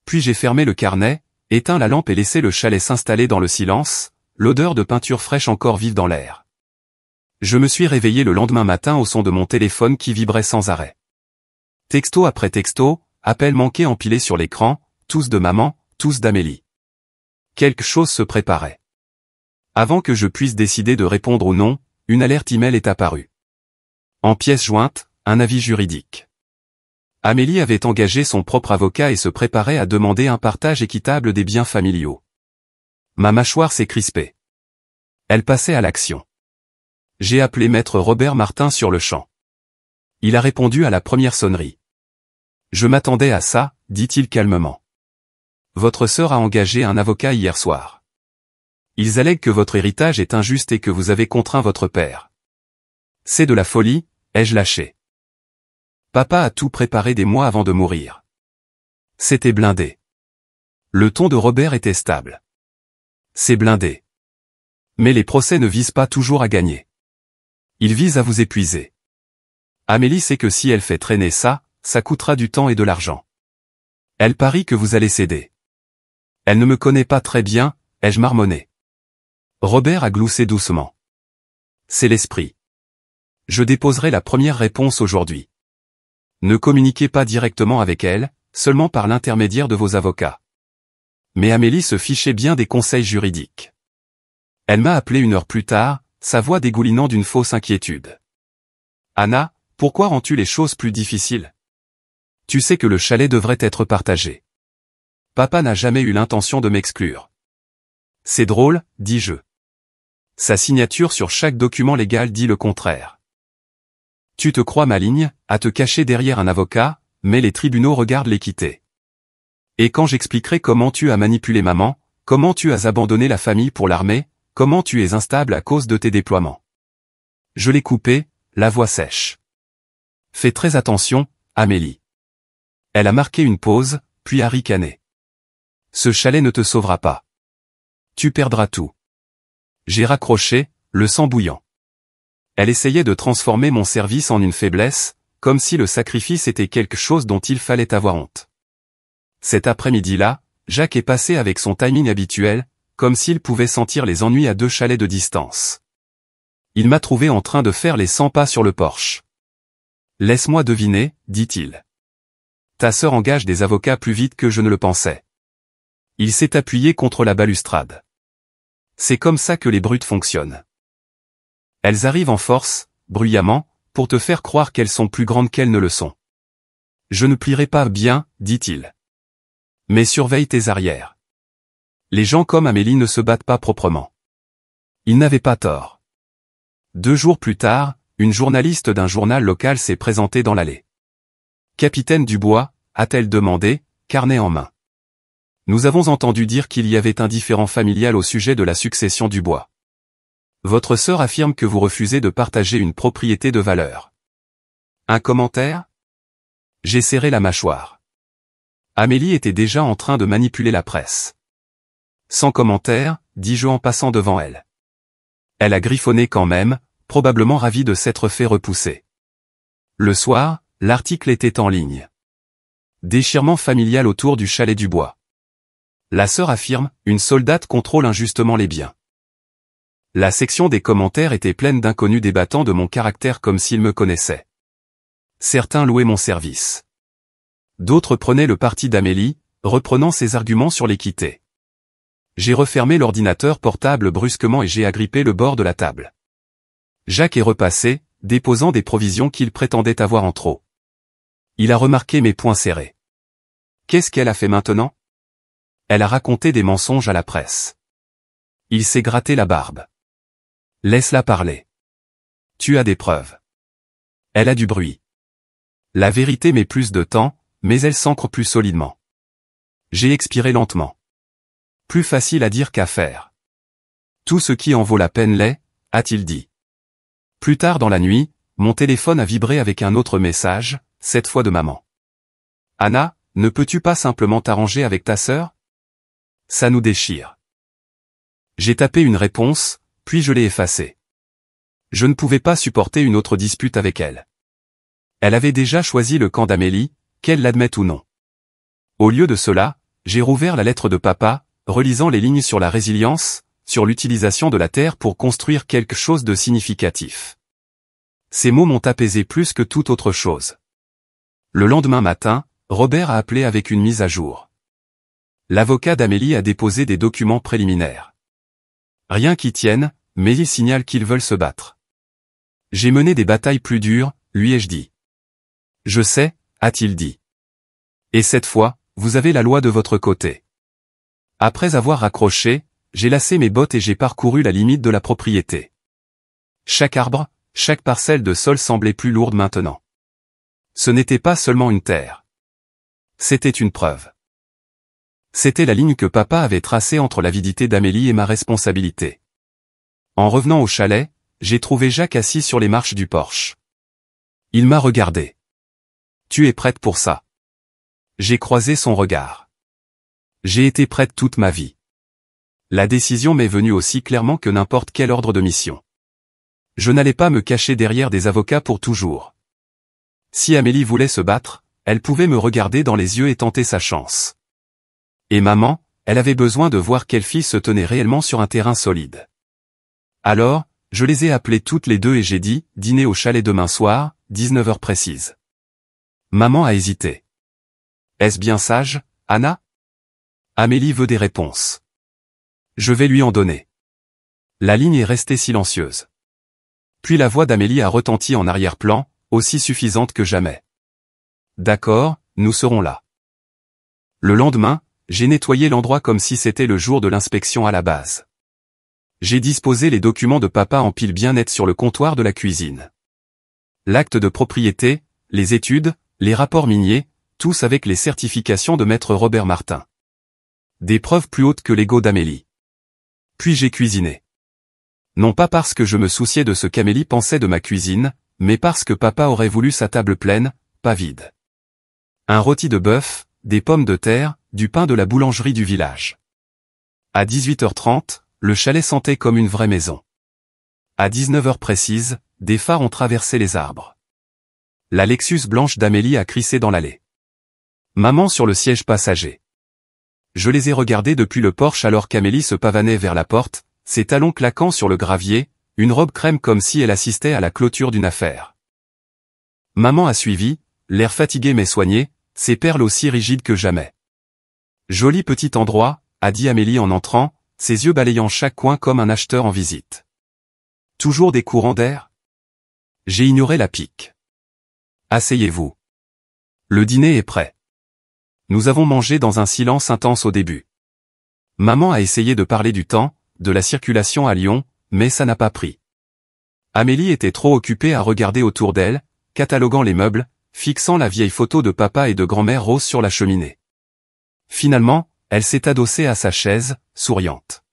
Speaker 1: Puis j'ai fermé le carnet, éteint la lampe et laissé le chalet s'installer dans le silence, l'odeur de peinture fraîche encore vive dans l'air. Je me suis réveillé le lendemain matin au son de mon téléphone qui vibrait sans arrêt. Texto après texto, appels manqués empilés sur l'écran, tous de maman, tous d'Amélie. Quelque chose se préparait. Avant que je puisse décider de répondre ou non, une alerte email est apparue. En pièce jointe, un avis juridique. Amélie avait engagé son propre avocat et se préparait à demander un partage équitable des biens familiaux. Ma mâchoire s'est crispée. Elle passait à l'action. J'ai appelé maître Robert Martin sur le champ. Il a répondu à la première sonnerie. Je m'attendais à ça, dit-il calmement. Votre sœur a engagé un avocat hier soir. Ils allèguent que votre héritage est injuste et que vous avez contraint votre père. C'est de la folie, ai-je lâché. Papa a tout préparé des mois avant de mourir. C'était blindé. Le ton de Robert était stable. C'est blindé. Mais les procès ne visent pas toujours à gagner. Ils visent à vous épuiser. Amélie sait que si elle fait traîner ça, ça coûtera du temps et de l'argent. Elle parie que vous allez céder. Elle ne me connaît pas très bien, ai-je marmonné. Robert a gloussé doucement. C'est l'esprit. Je déposerai la première réponse aujourd'hui. Ne communiquez pas directement avec elle, seulement par l'intermédiaire de vos avocats. Mais Amélie se fichait bien des conseils juridiques. Elle m'a appelé 1 heure plus tard, sa voix dégoulinant d'une fausse inquiétude. Anna, pourquoi rends-tu les choses plus difficiles? Tu sais que le chalet devrait être partagé. Papa n'a jamais eu l'intention de m'exclure. C'est drôle, dis-je. Sa signature sur chaque document légal dit le contraire. Tu te crois maligne, à te cacher derrière un avocat, mais les tribunaux regardent l'équité. Et quand j'expliquerai comment tu as manipulé maman, comment tu as abandonné la famille pour l'armée, comment tu es instable à cause de tes déploiements. Je l'ai coupé, la voix sèche. Fais très attention, Amélie. Elle a marqué une pause, puis a ricané. Ce chalet ne te sauvera pas. Tu perdras tout. J'ai raccroché, le sang bouillant. Elle essayait de transformer mon service en une faiblesse, comme si le sacrifice était quelque chose dont il fallait avoir honte. Cet après-midi-là, Jacques est passé avec son timing habituel, comme s'il pouvait sentir les ennuis à 2 chalets de distance. Il m'a trouvé en train de faire les 100 pas sur le porche. Laisse-moi deviner, dit-il. Ta sœur engage des avocats plus vite que je ne le pensais. Il s'est appuyé contre la balustrade. C'est comme ça que les brutes fonctionnent. Elles arrivent en force, bruyamment, pour te faire croire qu'elles sont plus grandes qu'elles ne le sont. Je ne plierai pas bien, dit-il. Mais surveille tes arrières. Les gens comme Amélie ne se battent pas proprement. Il n'avait pas tort. 2 jours plus tard, une journaliste d'un journal local s'est présentée dans l'allée. Capitaine Dubois, a-t-elle demandé, carnet en main. Nous avons entendu dire qu'il y avait un différend familial au sujet de la succession Dubois. Votre sœur affirme que vous refusez de partager une propriété de valeur. Un commentaire? J'ai serré la mâchoire. Amélie était déjà en train de manipuler la presse. Sans commentaire, dis-je en passant devant elle. Elle a griffonné quand même, probablement ravie de s'être fait repousser. Le soir, l'article était en ligne. Déchirement familial autour du chalet Dubois. La sœur affirme, une soldate contrôle injustement les biens. La section des commentaires était pleine d'inconnus débattant de mon caractère comme s'ils me connaissaient. Certains louaient mon service. D'autres prenaient le parti d'Amélie, reprenant ses arguments sur l'équité. J'ai refermé l'ordinateur portable brusquement et j'ai agrippé le bord de la table. Jacques est repassé, déposant des provisions qu'il prétendait avoir en trop. Il a remarqué mes poings serrés. Qu'est-ce qu'elle a fait maintenant? Elle a raconté des mensonges à la presse. Il s'est gratté la barbe. Laisse-la parler. Tu as des preuves. Elle a du bruit. La vérité met plus de temps, mais elle s'ancre plus solidement. J'ai expiré lentement. Plus facile à dire qu'à faire. Tout ce qui en vaut la peine l'est, a-t-il dit. Plus tard dans la nuit, mon téléphone a vibré avec un autre message, cette fois de maman. Anna, ne peux-tu pas simplement t'arranger avec ta sœur? Ça nous déchire. J'ai tapé une réponse, puis je l'ai effacée. Je ne pouvais pas supporter une autre dispute avec elle. Elle avait déjà choisi le camp d'Amélie, qu'elle l'admette ou non. Au lieu de cela, j'ai rouvert la lettre de papa, relisant les lignes sur la résilience, sur l'utilisation de la terre pour construire quelque chose de significatif. Ces mots m'ont apaisé plus que toute autre chose. Le lendemain matin, Robert a appelé avec une mise à jour. L'avocat d'Amélie a déposé des documents préliminaires. Rien qui tienne, mais il signale qu'ils veulent se battre. J'ai mené des batailles plus dures, lui ai-je dit. Je sais, a-t-il dit. Et cette fois, vous avez la loi de votre côté. Après avoir raccroché, j'ai lacé mes bottes et j'ai parcouru la limite de la propriété. Chaque arbre, chaque parcelle de sol semblait plus lourde maintenant. Ce n'était pas seulement une terre. C'était une preuve. C'était la ligne que papa avait tracée entre l'avidité d'Amélie et ma responsabilité. En revenant au chalet, j'ai trouvé Jacques assis sur les marches du porche. Il m'a regardé. Tu es prête pour ça? J'ai croisé son regard. J'ai été prête toute ma vie. La décision m'est venue aussi clairement que n'importe quel ordre de mission. Je n'allais pas me cacher derrière des avocats pour toujours. Si Amélie voulait se battre, elle pouvait me regarder dans les yeux et tenter sa chance. Et maman, elle avait besoin de voir quelle fille se tenait réellement sur un terrain solide. Alors, je les ai appelées toutes les deux et j'ai dit, dîner au chalet demain soir, 19h précise. Maman a hésité. Est-ce bien sage, Anna? Amélie veut des réponses. Je vais lui en donner. La ligne est restée silencieuse. Puis la voix d'Amélie a retenti en arrière-plan, aussi suffisante que jamais. D'accord, nous serons là. Le lendemain, j'ai nettoyé l'endroit comme si c'était le jour de l'inspection à la base. J'ai disposé les documents de papa en piles bien nettes sur le comptoir de la cuisine. L'acte de propriété, les études, les rapports miniers, tous avec les certifications de maître Robert Martin. Des preuves plus hautes que l'ego d'Amélie. Puis j'ai cuisiné. Non pas parce que je me souciais de ce qu'Amélie pensait de ma cuisine, mais parce que papa aurait voulu sa table pleine, pas vide. Un rôti de bœuf, des pommes de terre, du pain de la boulangerie du village. À 18h30, le chalet sentait comme une vraie maison. À 19h précise, des phares ont traversé les arbres. La Lexus blanche d'Amélie a crissé dans l'allée. Maman sur le siège passager. Je les ai regardés depuis le porche alors qu'Amélie se pavanait vers la porte, ses talons claquant sur le gravier, une robe crème comme si elle assistait à la clôture d'une affaire. Maman a suivi, l'air fatigué mais soigné, ses perles aussi rigides que jamais. Joli petit endroit, a dit Amélie en entrant, ses yeux balayant chaque coin comme un acheteur en visite. Toujours des courants d'air? J'ai ignoré la pique. Asseyez-vous. Le dîner est prêt. Nous avons mangé dans un silence intense au début. Maman a essayé de parler du temps, de la circulation à Lyon, mais ça n'a pas pris. Amélie était trop occupée à regarder autour d'elle, cataloguant les meubles, fixant la vieille photo de papa et de grand-mère Rose sur la cheminée. Finalement, elle s'est adossée à sa chaise, souriante.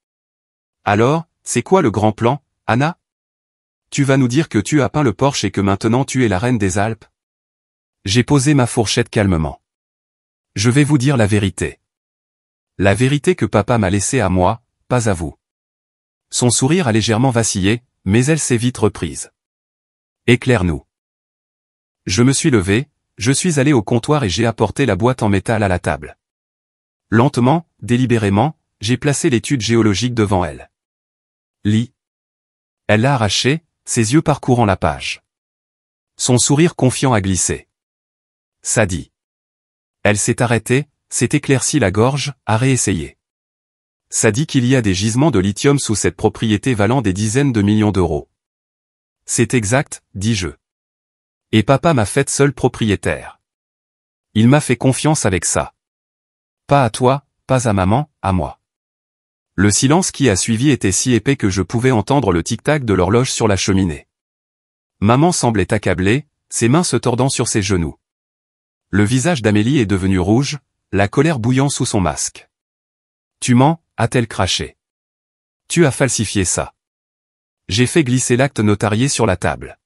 Speaker 1: Alors, c'est quoi le grand plan, Anna? Tu vas nous dire que tu as peint le porche et que maintenant tu es la reine des Alpes? J'ai posé ma fourchette calmement. Je vais vous dire la vérité. La vérité que papa m'a laissée à moi, pas à vous. Son sourire a légèrement vacillé, mais elle s'est vite reprise. Éclaire-nous. Je me suis levé, je suis allé au comptoir et j'ai apporté la boîte en métal à la table. Lentement, délibérément, j'ai placé l'étude géologique devant elle. Lis. Elle l'a arraché, ses yeux parcourant la page. Son sourire confiant a glissé. Ça dit. Elle s'est arrêtée, s'est éclaircie la gorge, a réessayé. Ça dit qu'il y a des gisements de lithium sous cette propriété valant des dizaines de millions d'euros. C'est exact, dis-je. Et papa m'a faite seule propriétaire. Il m'a fait confiance avec ça. Pas à toi, pas à maman, à moi. Le silence qui a suivi était si épais que je pouvais entendre le tic-tac de l'horloge sur la cheminée. Maman semblait accablée, ses mains se tordant sur ses genoux. Le visage d'Amélie est devenu rouge, la colère bouillant sous son masque. Tu mens, a-t-elle craché. Tu as falsifié ça. J'ai fait glisser l'acte notarié sur la table.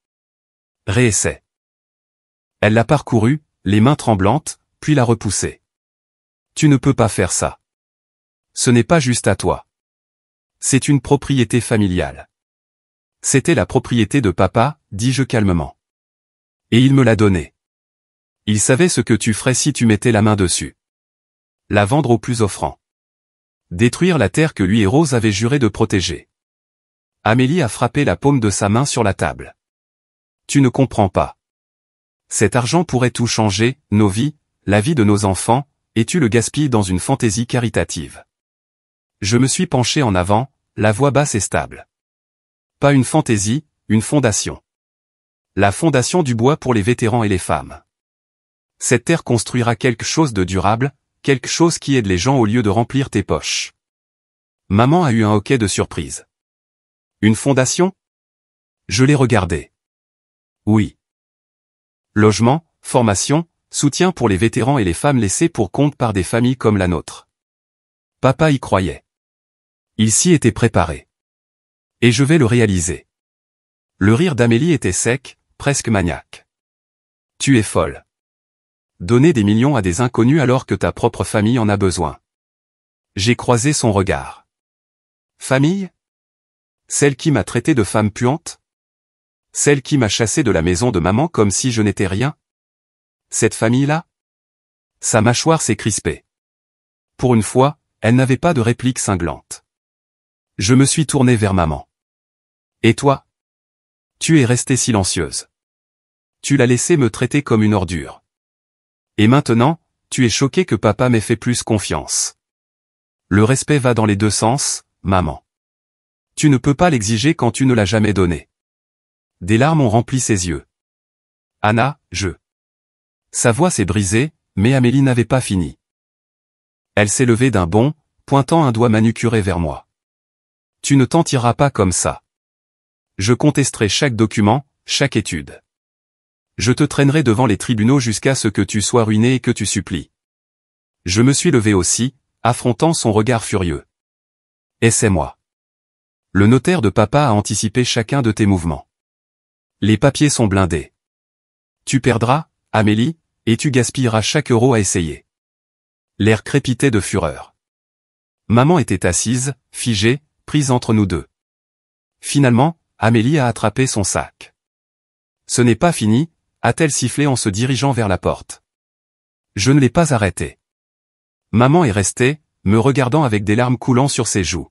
Speaker 1: Réessaie. Elle l'a parcouru, les mains tremblantes, puis l'a repoussé. Tu ne peux pas faire ça. Ce n'est pas juste à toi. C'est une propriété familiale. C'était la propriété de papa, dis-je calmement. Et il me l'a donnée. Il savait ce que tu ferais si tu mettais la main dessus. La vendre au plus offrant. Détruire la terre que lui et Rose avaient juré de protéger. Amélie a frappé la paume de sa main sur la table. Tu ne comprends pas. Cet argent pourrait tout changer, nos vies, la vie de nos enfants, et tu le gaspilles dans une fantaisie caritative. Je me suis penché en avant, la voix basse et stable. Pas une fantaisie, une fondation. La fondation du bois pour les vétérans et les femmes. Cette terre construira quelque chose de durable, quelque chose qui aide les gens au lieu de remplir tes poches. Maman a eu un hoquet de surprise. Une fondation? Je l'ai regardé. Oui. Logement, formation, soutien pour les vétérans et les femmes laissés pour compte par des familles comme la nôtre. Papa y croyait. Il s'y était préparé. Et je vais le réaliser. Le rire d'Amélie était sec, presque maniaque. Tu es folle. Donner des millions à des inconnus alors que ta propre famille en a besoin. J'ai croisé son regard. Famille? Celle qui m'a traité de femme puante? Celle qui m'a chassé de la maison de maman comme si je n'étais rien? Cette famille-là? Sa mâchoire s'est crispée. Pour une fois, elle n'avait pas de réplique cinglante. Je me suis tourné vers maman. Et toi? Tu es restée silencieuse. Tu l'as laissé me traiter comme une ordure. Et maintenant, tu es choquée que papa m'ait fait plus confiance. Le respect va dans les deux sens, maman. Tu ne peux pas l'exiger quand tu ne l'as jamais donné. des larmes ont rempli ses yeux. Anna, Sa voix s'est brisée, mais Amélie n'avait pas fini. Elle s'est levée d'un bond, pointant un doigt manucuré vers moi. Tu ne t'en tireras pas comme ça. Je contesterai chaque document, chaque étude. Je te traînerai devant les tribunaux jusqu'à ce que tu sois ruiné et que tu supplies. Je me suis levé aussi, affrontant son regard furieux. Et c'est moi. Le notaire de papa a anticipé chacun de tes mouvements. Les papiers sont blindés. Tu perdras, Amélie, et tu gaspilleras chaque euro à essayer. L'air crépitait de fureur. Maman était assise, figée, prise entre nous deux. Finalement, Amélie a attrapé son sac. Ce n'est pas fini, a-t-elle sifflé en se dirigeant vers la porte. Je ne l'ai pas arrêtée. Maman est restée, me regardant avec des larmes coulant sur ses joues.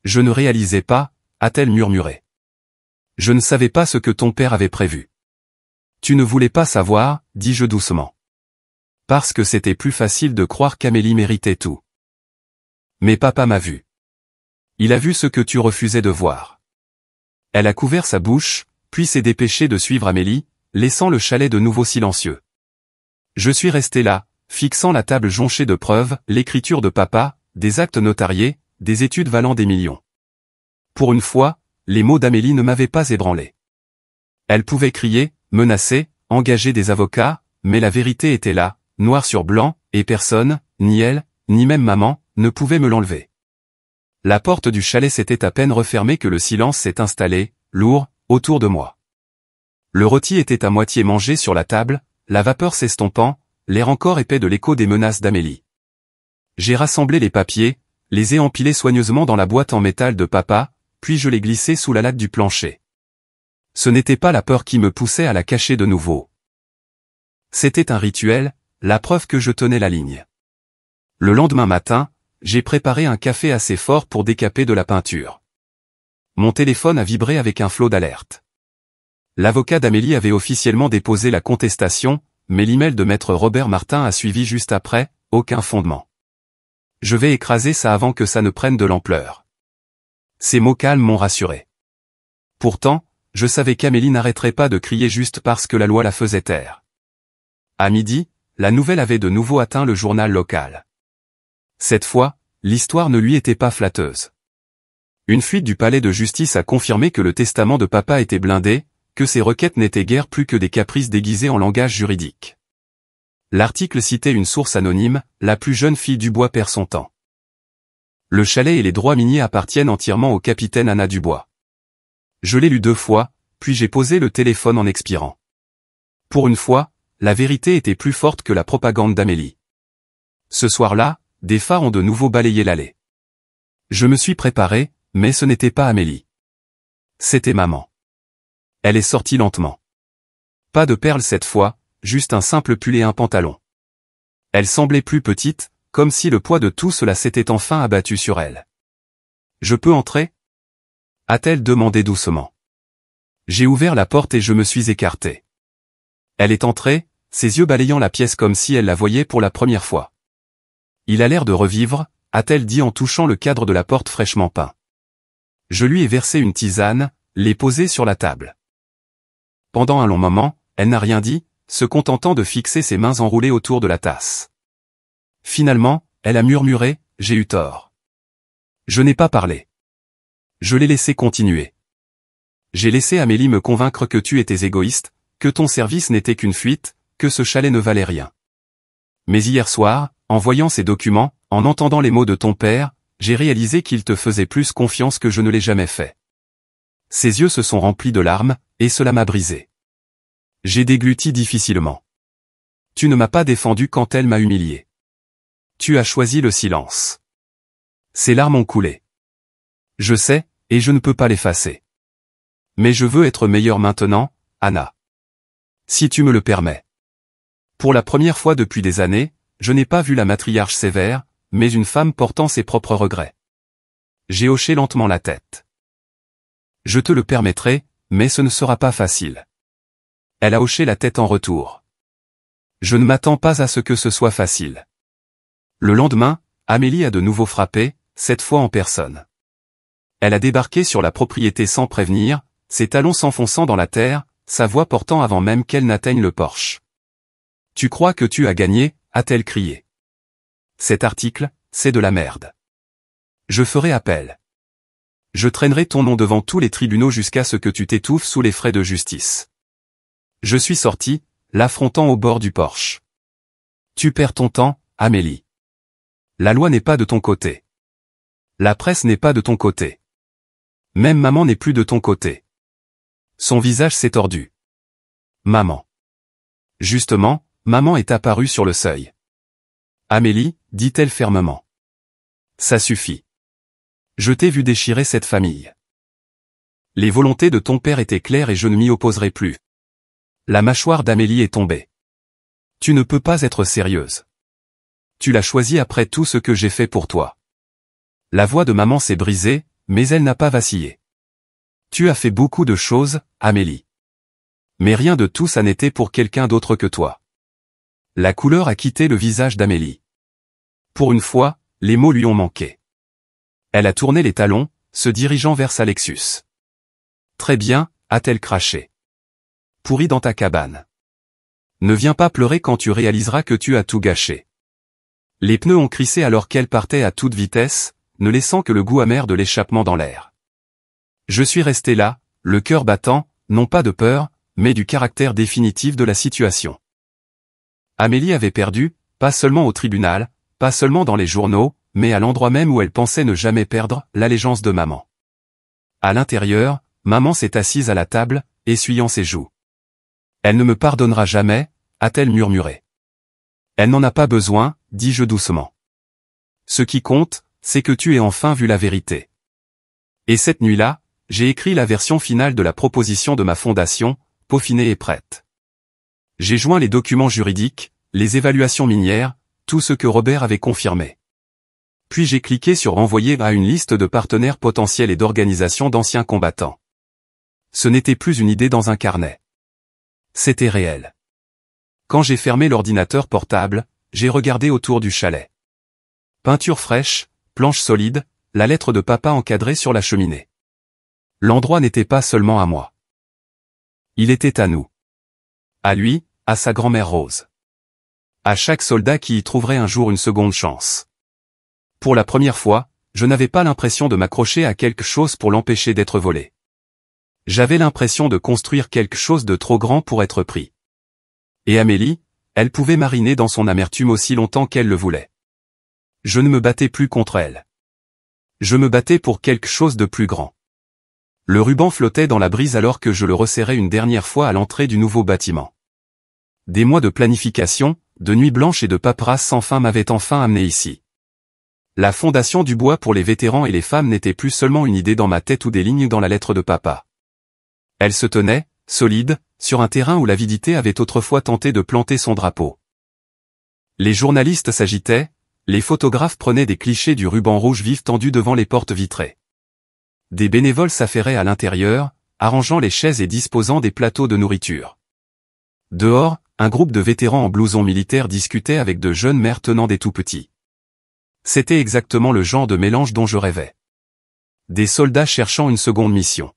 Speaker 1: Je ne réalisais pas, a-t-elle murmuré. Je ne savais pas ce que ton père avait prévu. Tu ne voulais pas savoir, dis-je doucement. Parce que c'était plus facile de croire qu'Amélie méritait tout. Mais papa m'a vu. Il a vu ce que tu refusais de voir. Elle a couvert sa bouche, puis s'est dépêchée de suivre Amélie, laissant le chalet de nouveau silencieux. Je suis resté là, fixant la table jonchée de preuves, l'écriture de papa, des actes notariés, des études valant des millions. Pour une fois, les mots d'Amélie ne m'avaient pas ébranlé. Elle pouvait crier, menacer, engager des avocats, mais la vérité était là, noir sur blanc, et personne, ni elle, ni même maman, ne pouvait me l'enlever. La porte du chalet s'était à peine refermée que le silence s'est installé, lourd, autour de moi. Le rôti était à moitié mangé sur la table, la vapeur s'estompant, l'air encore épais de l'écho des menaces d'Amélie. J'ai rassemblé les papiers, les ai empilés soigneusement dans la boîte en métal de papa, puis je les glissais sous la latte du plancher. Ce n'était pas la peur qui me poussait à la cacher de nouveau. C'était un rituel, la preuve que je tenais la ligne. Le lendemain matin, j'ai préparé un café assez fort pour décaper de la peinture. Mon téléphone a vibré avec un flot d'alerte. L'avocat d'Amélie avait officiellement déposé la contestation, mais l'email de maître Robert Martin a suivi juste après, aucun fondement. Je vais écraser ça avant que ça ne prenne de l'ampleur. Ces mots calmes m'ont rassuré. Pourtant, je savais qu'Amélie n'arrêterait pas de crier juste parce que la loi la faisait taire. À midi, la nouvelle avait de nouveau atteint le journal local. Cette fois, l'histoire ne lui était pas flatteuse. Une fuite du palais de justice a confirmé que le testament de papa était blindé, que ses requêtes n'étaient guère plus que des caprices déguisés en langage juridique. L'article citait une source anonyme, la plus jeune fille Dubois perd son temps. Le chalet et les droits miniers appartiennent entièrement au capitaine Anna Dubois. Je l'ai lu 2 fois, puis j'ai posé le téléphone en expirant. Pour une fois, la vérité était plus forte que la propagande d'Amélie. Ce soir-là, des phares ont de nouveau balayé l'allée. Je me suis préparé, mais ce n'était pas Amélie. C'était maman. Elle est sortie lentement. Pas de perles cette fois, juste un simple pull et un pantalon. Elle semblait plus petite, comme si le poids de tout cela s'était enfin abattu sur elle. « Je peux entrer » a-t-elle demandé doucement. J'ai ouvert la porte et je me suis écarté. Elle est entrée, ses yeux balayant la pièce comme si elle la voyait pour la première fois. Il a l'air de revivre, a-t-elle dit en touchant le cadre de la porte fraîchement peint. Je lui ai versé une tisane, l'ai posée sur la table. Pendant un long moment, elle n'a rien dit, se contentant de fixer ses mains enroulées autour de la tasse. Finalement, elle a murmuré, « J'ai eu tort. Je n'ai pas parlé. » Je l'ai laissé continuer. J'ai laissé Amélie me convaincre que tu étais égoïste, que ton service n'était qu'une fuite, que ce chalet ne valait rien. Mais hier soir, en voyant ces documents, en entendant les mots de ton père, j'ai réalisé qu'il te faisait plus confiance que je ne l'ai jamais fait. Ses yeux se sont remplis de larmes, et cela m'a brisé. J'ai dégluti difficilement. Tu ne m'as pas défendu quand elle m'a humilié. Tu as choisi le silence. Ces larmes ont coulé. Je sais, et je ne peux pas l'effacer. Mais je veux être meilleur maintenant, Anna. Si tu me le permets. Pour la première fois depuis des années, je n'ai pas vu la matriarche sévère, mais une femme portant ses propres regrets. J'ai hoché lentement la tête. Je te le permettrai, mais ce ne sera pas facile. Elle a hoché la tête en retour. Je ne m'attends pas à ce que ce soit facile. Le lendemain, Amélie a de nouveau frappé, cette fois en personne. Elle a débarqué sur la propriété sans prévenir, ses talons s'enfonçant dans la terre, sa voix portant avant même qu'elle n'atteigne le porche. « Tu crois que tu as gagné ?» a-t-elle crié. « Cet article, c'est de la merde. Je ferai appel. Je traînerai ton nom devant tous les tribunaux jusqu'à ce que tu t'étouffes sous les frais de justice. » Je suis sorti, l'affrontant au bord du porche. « Tu perds ton temps, Amélie. La loi n'est pas de ton côté. La presse n'est pas de ton côté. Même maman n'est plus de ton côté. » Son visage s'est tordu. « Maman. » Justement, maman est apparue sur le seuil. « Amélie, » dit-elle fermement. « Ça suffit. Je t'ai vu déchirer cette famille. Les volontés de ton père étaient claires et je ne m'y opposerai plus. » La mâchoire d'Amélie est tombée. « Tu ne peux pas être sérieuse. Tu l'as choisi après tout ce que j'ai fait pour toi. » La voix de maman s'est brisée, mais elle n'a pas vacillé. « Tu as fait beaucoup de choses, Amélie. Mais rien de tout ça n'était pour quelqu'un d'autre que toi. » La couleur a quitté le visage d'Amélie. Pour une fois, les mots lui ont manqué. Elle a tourné les talons, se dirigeant vers sa Lexus. « Très bien, » a-t-elle craché. « Pourri dans ta cabane. Ne viens pas pleurer quand tu réaliseras que tu as tout gâché. » Les pneus ont crissé alors qu'elle partait à toute vitesse, ne laissant que le goût amer de l'échappement dans l'air. Je suis resté là, le cœur battant, non pas de peur, mais du caractère définitif de la situation. Amélie avait perdu, pas seulement au tribunal, pas seulement dans les journaux, mais à l'endroit même où elle pensait ne jamais perdre, l'allégeance de maman. À l'intérieur, maman s'est assise à la table, essuyant ses joues. « Elle ne me pardonnera jamais » a-t-elle murmuré. « Elle n'en a pas besoin » dis-je doucement. « Ce qui compte, c'est que tu aies enfin vu la vérité. » Et cette nuit-là, j'ai écrit la version finale de la proposition de ma fondation, peaufinée et prête. J'ai joint les documents juridiques, les évaluations minières, tout ce que Robert avait confirmé. Puis j'ai cliqué sur « Envoyer à une liste de partenaires potentiels et d'organisations d'anciens combattants ». Ce n'était plus une idée dans un carnet. C'était réel. Quand j'ai fermé l'ordinateur portable, j'ai regardé autour du chalet. Peinture fraîche, planche solide, la lettre de papa encadrée sur la cheminée. L'endroit n'était pas seulement à moi. Il était à nous. À lui, à sa grand-mère Rose. À chaque soldat qui y trouverait un jour une seconde chance. Pour la première fois, je n'avais pas l'impression de m'accrocher à quelque chose pour l'empêcher d'être volé. J'avais l'impression de construire quelque chose de trop grand pour être pris. Et Amélie, elle pouvait mariner dans son amertume aussi longtemps qu'elle le voulait. Je ne me battais plus contre elle. Je me battais pour quelque chose de plus grand. Le ruban flottait dans la brise alors que je le resserrais une dernière fois à l'entrée du nouveau bâtiment. Des mois de planification, de nuits blanches et de paperasse sans fin m'avaient enfin amené ici. La fondation du bois pour les vétérans et les femmes n'était plus seulement une idée dans ma tête ou des lignes dans la lettre de papa. Elle se tenait, solide, sur un terrain où l'avidité avait autrefois tenté de planter son drapeau. Les journalistes s'agitaient, les photographes prenaient des clichés du ruban rouge vif tendu devant les portes vitrées. Des bénévoles s'affairaient à l'intérieur, arrangeant les chaises et disposant des plateaux de nourriture. Dehors, un groupe de vétérans en blouson militaire discutait avec de jeunes mères tenant des tout-petits. C'était exactement le genre de mélange dont je rêvais. Des soldats cherchant une seconde mission.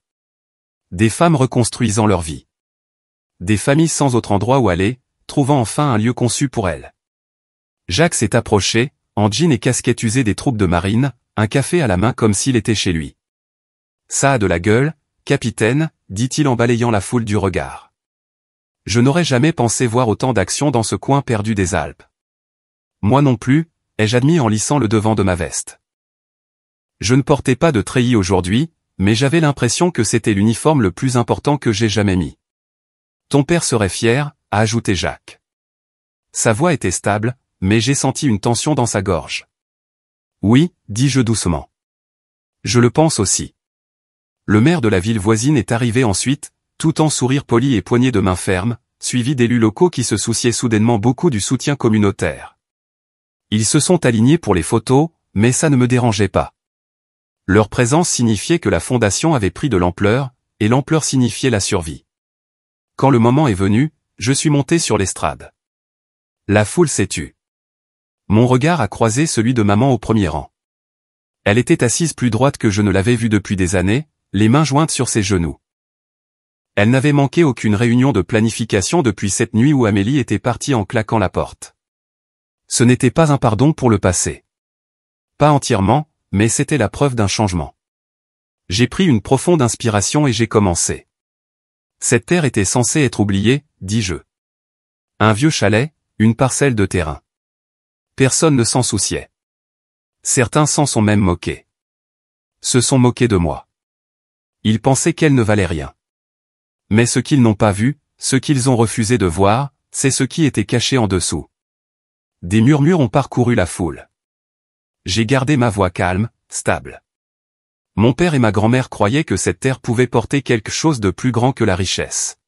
Speaker 1: Des femmes reconstruisant leur vie. Des familles sans autre endroit où aller, trouvant enfin un lieu conçu pour elles. Jacques s'est approché, en jean et casquette usée des troupes de marine, un café à la main comme s'il était chez lui. « Ça a de la gueule, capitaine », dit-il en balayant la foule du regard. Je n'aurais jamais pensé voir autant d'action dans ce coin perdu des Alpes. Moi non plus, ai-je admis en lissant le devant de ma veste. Je ne portais pas de treillis aujourd'hui, mais j'avais l'impression que c'était l'uniforme le plus important que j'ai jamais mis. Ton père serait fier, a ajouté Jacques. Sa voix était stable, mais j'ai senti une tension dans sa gorge. Oui, dis-je doucement. Je le pense aussi. Le maire de la ville voisine est arrivé ensuite, tout en sourire poli et poignée de main ferme, suivi d'élus locaux qui se souciaient soudainement beaucoup du soutien communautaire. Ils se sont alignés pour les photos, mais ça ne me dérangeait pas. Leur présence signifiait que la fondation avait pris de l'ampleur, et l'ampleur signifiait la survie. Quand le moment est venu, je suis monté sur l'estrade. La foule s'est tue. Mon regard a croisé celui de maman au premier rang. Elle était assise plus droite que je ne l'avais vue depuis des années, les mains jointes sur ses genoux. Elle n'avait manqué aucune réunion de planification depuis cette nuit où Amélie était partie en claquant la porte. Ce n'était pas un pardon pour le passé. Pas entièrement, mais c'était la preuve d'un changement. J'ai pris une profonde inspiration et j'ai commencé. Cette terre était censée être oubliée, dis-je. Un vieux chalet, une parcelle de terrain. Personne ne s'en souciait. Certains s'en sont même moqués. Se sont moqués de moi. Ils pensaient qu'elle ne valait rien. Mais ce qu'ils n'ont pas vu, ce qu'ils ont refusé de voir, c'est ce qui était caché en dessous. Des murmures ont parcouru la foule. J'ai gardé ma voix calme, stable. Mon père et ma grand-mère croyaient que cette terre pouvait porter quelque chose de plus grand que la richesse.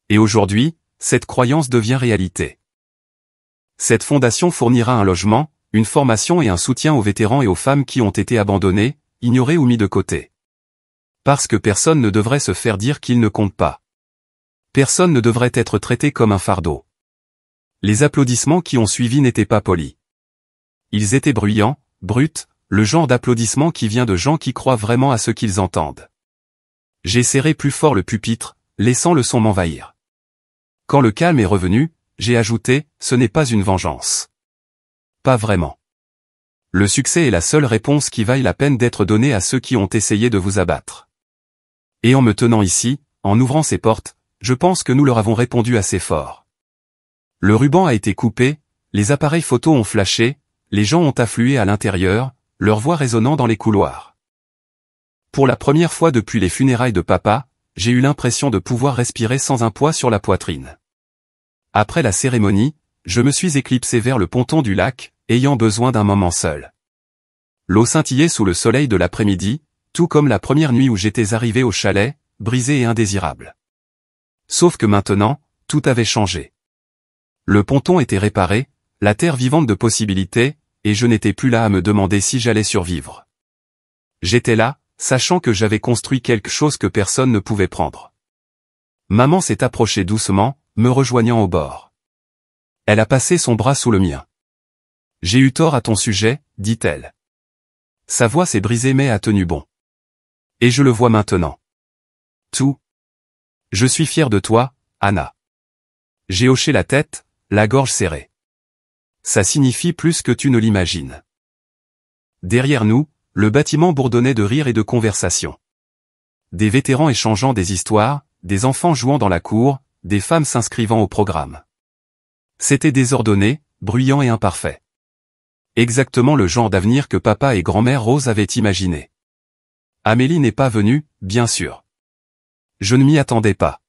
Speaker 1: Et aujourd'hui, cette croyance devient réalité. Cette fondation fournira un logement, une formation et un soutien aux vétérans et aux femmes qui ont été abandonnés, ignorés ou mis de côté. Parce que personne ne devrait se faire dire qu'il ne compte pas. Personne ne devrait être traité comme un fardeau. Les applaudissements qui ont suivi n'étaient pas polis. Ils étaient bruyants, bruts, le genre d'applaudissements qui vient de gens qui croient vraiment à ce qu'ils entendent. J'ai serré plus fort le pupitre, laissant le son m'envahir. Quand le calme est revenu, j'ai ajouté, ce n'est pas une vengeance. Pas vraiment. Le succès est la seule réponse qui vaille la peine d'être donnée à ceux qui ont essayé de vous abattre. Et en me tenant ici, en ouvrant ces portes, je pense que nous leur avons répondu assez fort. Le ruban a été coupé, les appareils photos ont flashé, les gens ont afflué à l'intérieur, leur voix résonnant dans les couloirs. Pour la première fois depuis les funérailles de papa, j'ai eu l'impression de pouvoir respirer sans un poids sur la poitrine. Après la cérémonie, je me suis éclipsé vers le ponton du lac, ayant besoin d'un moment seul. L'eau scintillait sous le soleil de l'après-midi, tout comme la première nuit où j'étais arrivé au chalet, brisé et indésirable. Sauf que maintenant, tout avait changé. Le ponton était réparé, la terre vivante de possibilités, et je n'étais plus là à me demander si j'allais survivre. J'étais là, sachant que j'avais construit quelque chose que personne ne pouvait prendre. Maman s'est approchée doucement, me rejoignant au bord. Elle a passé son bras sous le mien. J'ai eu tort à ton sujet, dit-elle. Sa voix s'est brisée mais a tenu bon. Et je le vois maintenant. Tout. Je suis fier de toi, Anna. J'ai hoché la tête, la gorge serrée. Ça signifie plus que tu ne l'imagines. Derrière nous, le bâtiment bourdonnait de rires et de conversations. Des vétérans échangeant des histoires, des enfants jouant dans la cour, des femmes s'inscrivant au programme. C'était désordonné, bruyant et imparfait. Exactement le genre d'avenir que papa et grand-mère Rose avaient imaginé. Amélie n'est pas venue, bien sûr. Je ne m'y attendais pas.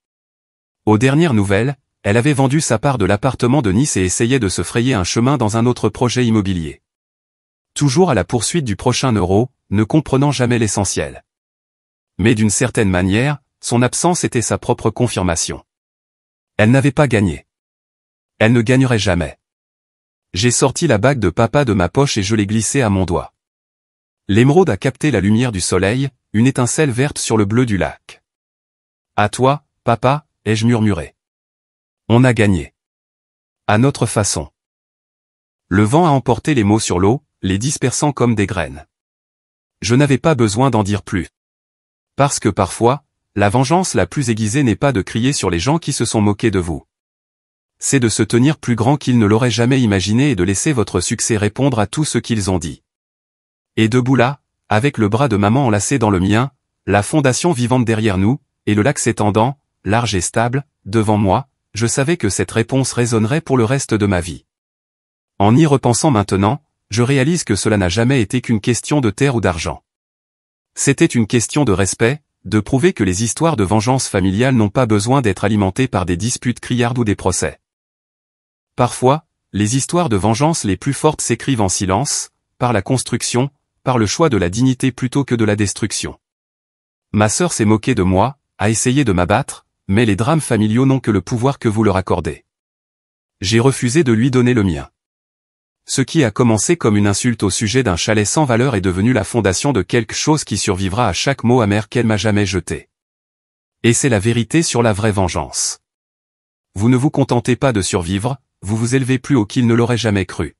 Speaker 1: Aux dernières nouvelles, elle avait vendu sa part de l'appartement de Nice et essayait de se frayer un chemin dans un autre projet immobilier. Toujours à la poursuite du prochain euro, ne comprenant jamais l'essentiel. Mais d'une certaine manière, son absence était sa propre confirmation. Elle n'avait pas gagné. Elle ne gagnerait jamais. J'ai sorti la bague de papa de ma poche et je l'ai glissée à mon doigt. L'émeraude a capté la lumière du soleil, une étincelle verte sur le bleu du lac. À toi, papa, ai-je murmuré. On a gagné. À notre façon. Le vent a emporté les mots sur l'eau, les dispersant comme des graines. Je n'avais pas besoin d'en dire plus. Parce que parfois, la vengeance la plus aiguisée n'est pas de crier sur les gens qui se sont moqués de vous. C'est de se tenir plus grand qu'ils ne l'auraient jamais imaginé et de laisser votre succès répondre à tout ce qu'ils ont dit. Et debout là, avec le bras de maman enlacé dans le mien, la fondation vivante derrière nous, et le lac s'étendant, large et stable, devant moi, je savais que cette réponse résonnerait pour le reste de ma vie. En y repensant maintenant, je réalise que cela n'a jamais été qu'une question de terre ou d'argent. C'était une question de respect, de prouver que les histoires de vengeance familiale n'ont pas besoin d'être alimentées par des disputes criardes ou des procès. Parfois, les histoires de vengeance les plus fortes s'écrivent en silence, par la construction, par le choix de la dignité plutôt que de la destruction. Ma sœur s'est moquée de moi, a essayé de m'abattre, mais les drames familiaux n'ont que le pouvoir que vous leur accordez. J'ai refusé de lui donner le mien. Ce qui a commencé comme une insulte au sujet d'un chalet sans valeur est devenu la fondation de quelque chose qui survivra à chaque mot amer qu'elle m'a jamais jeté. Et c'est la vérité sur la vraie vengeance. Vous ne vous contentez pas de survivre, vous vous élevez plus haut qu'il ne l'aurait jamais cru.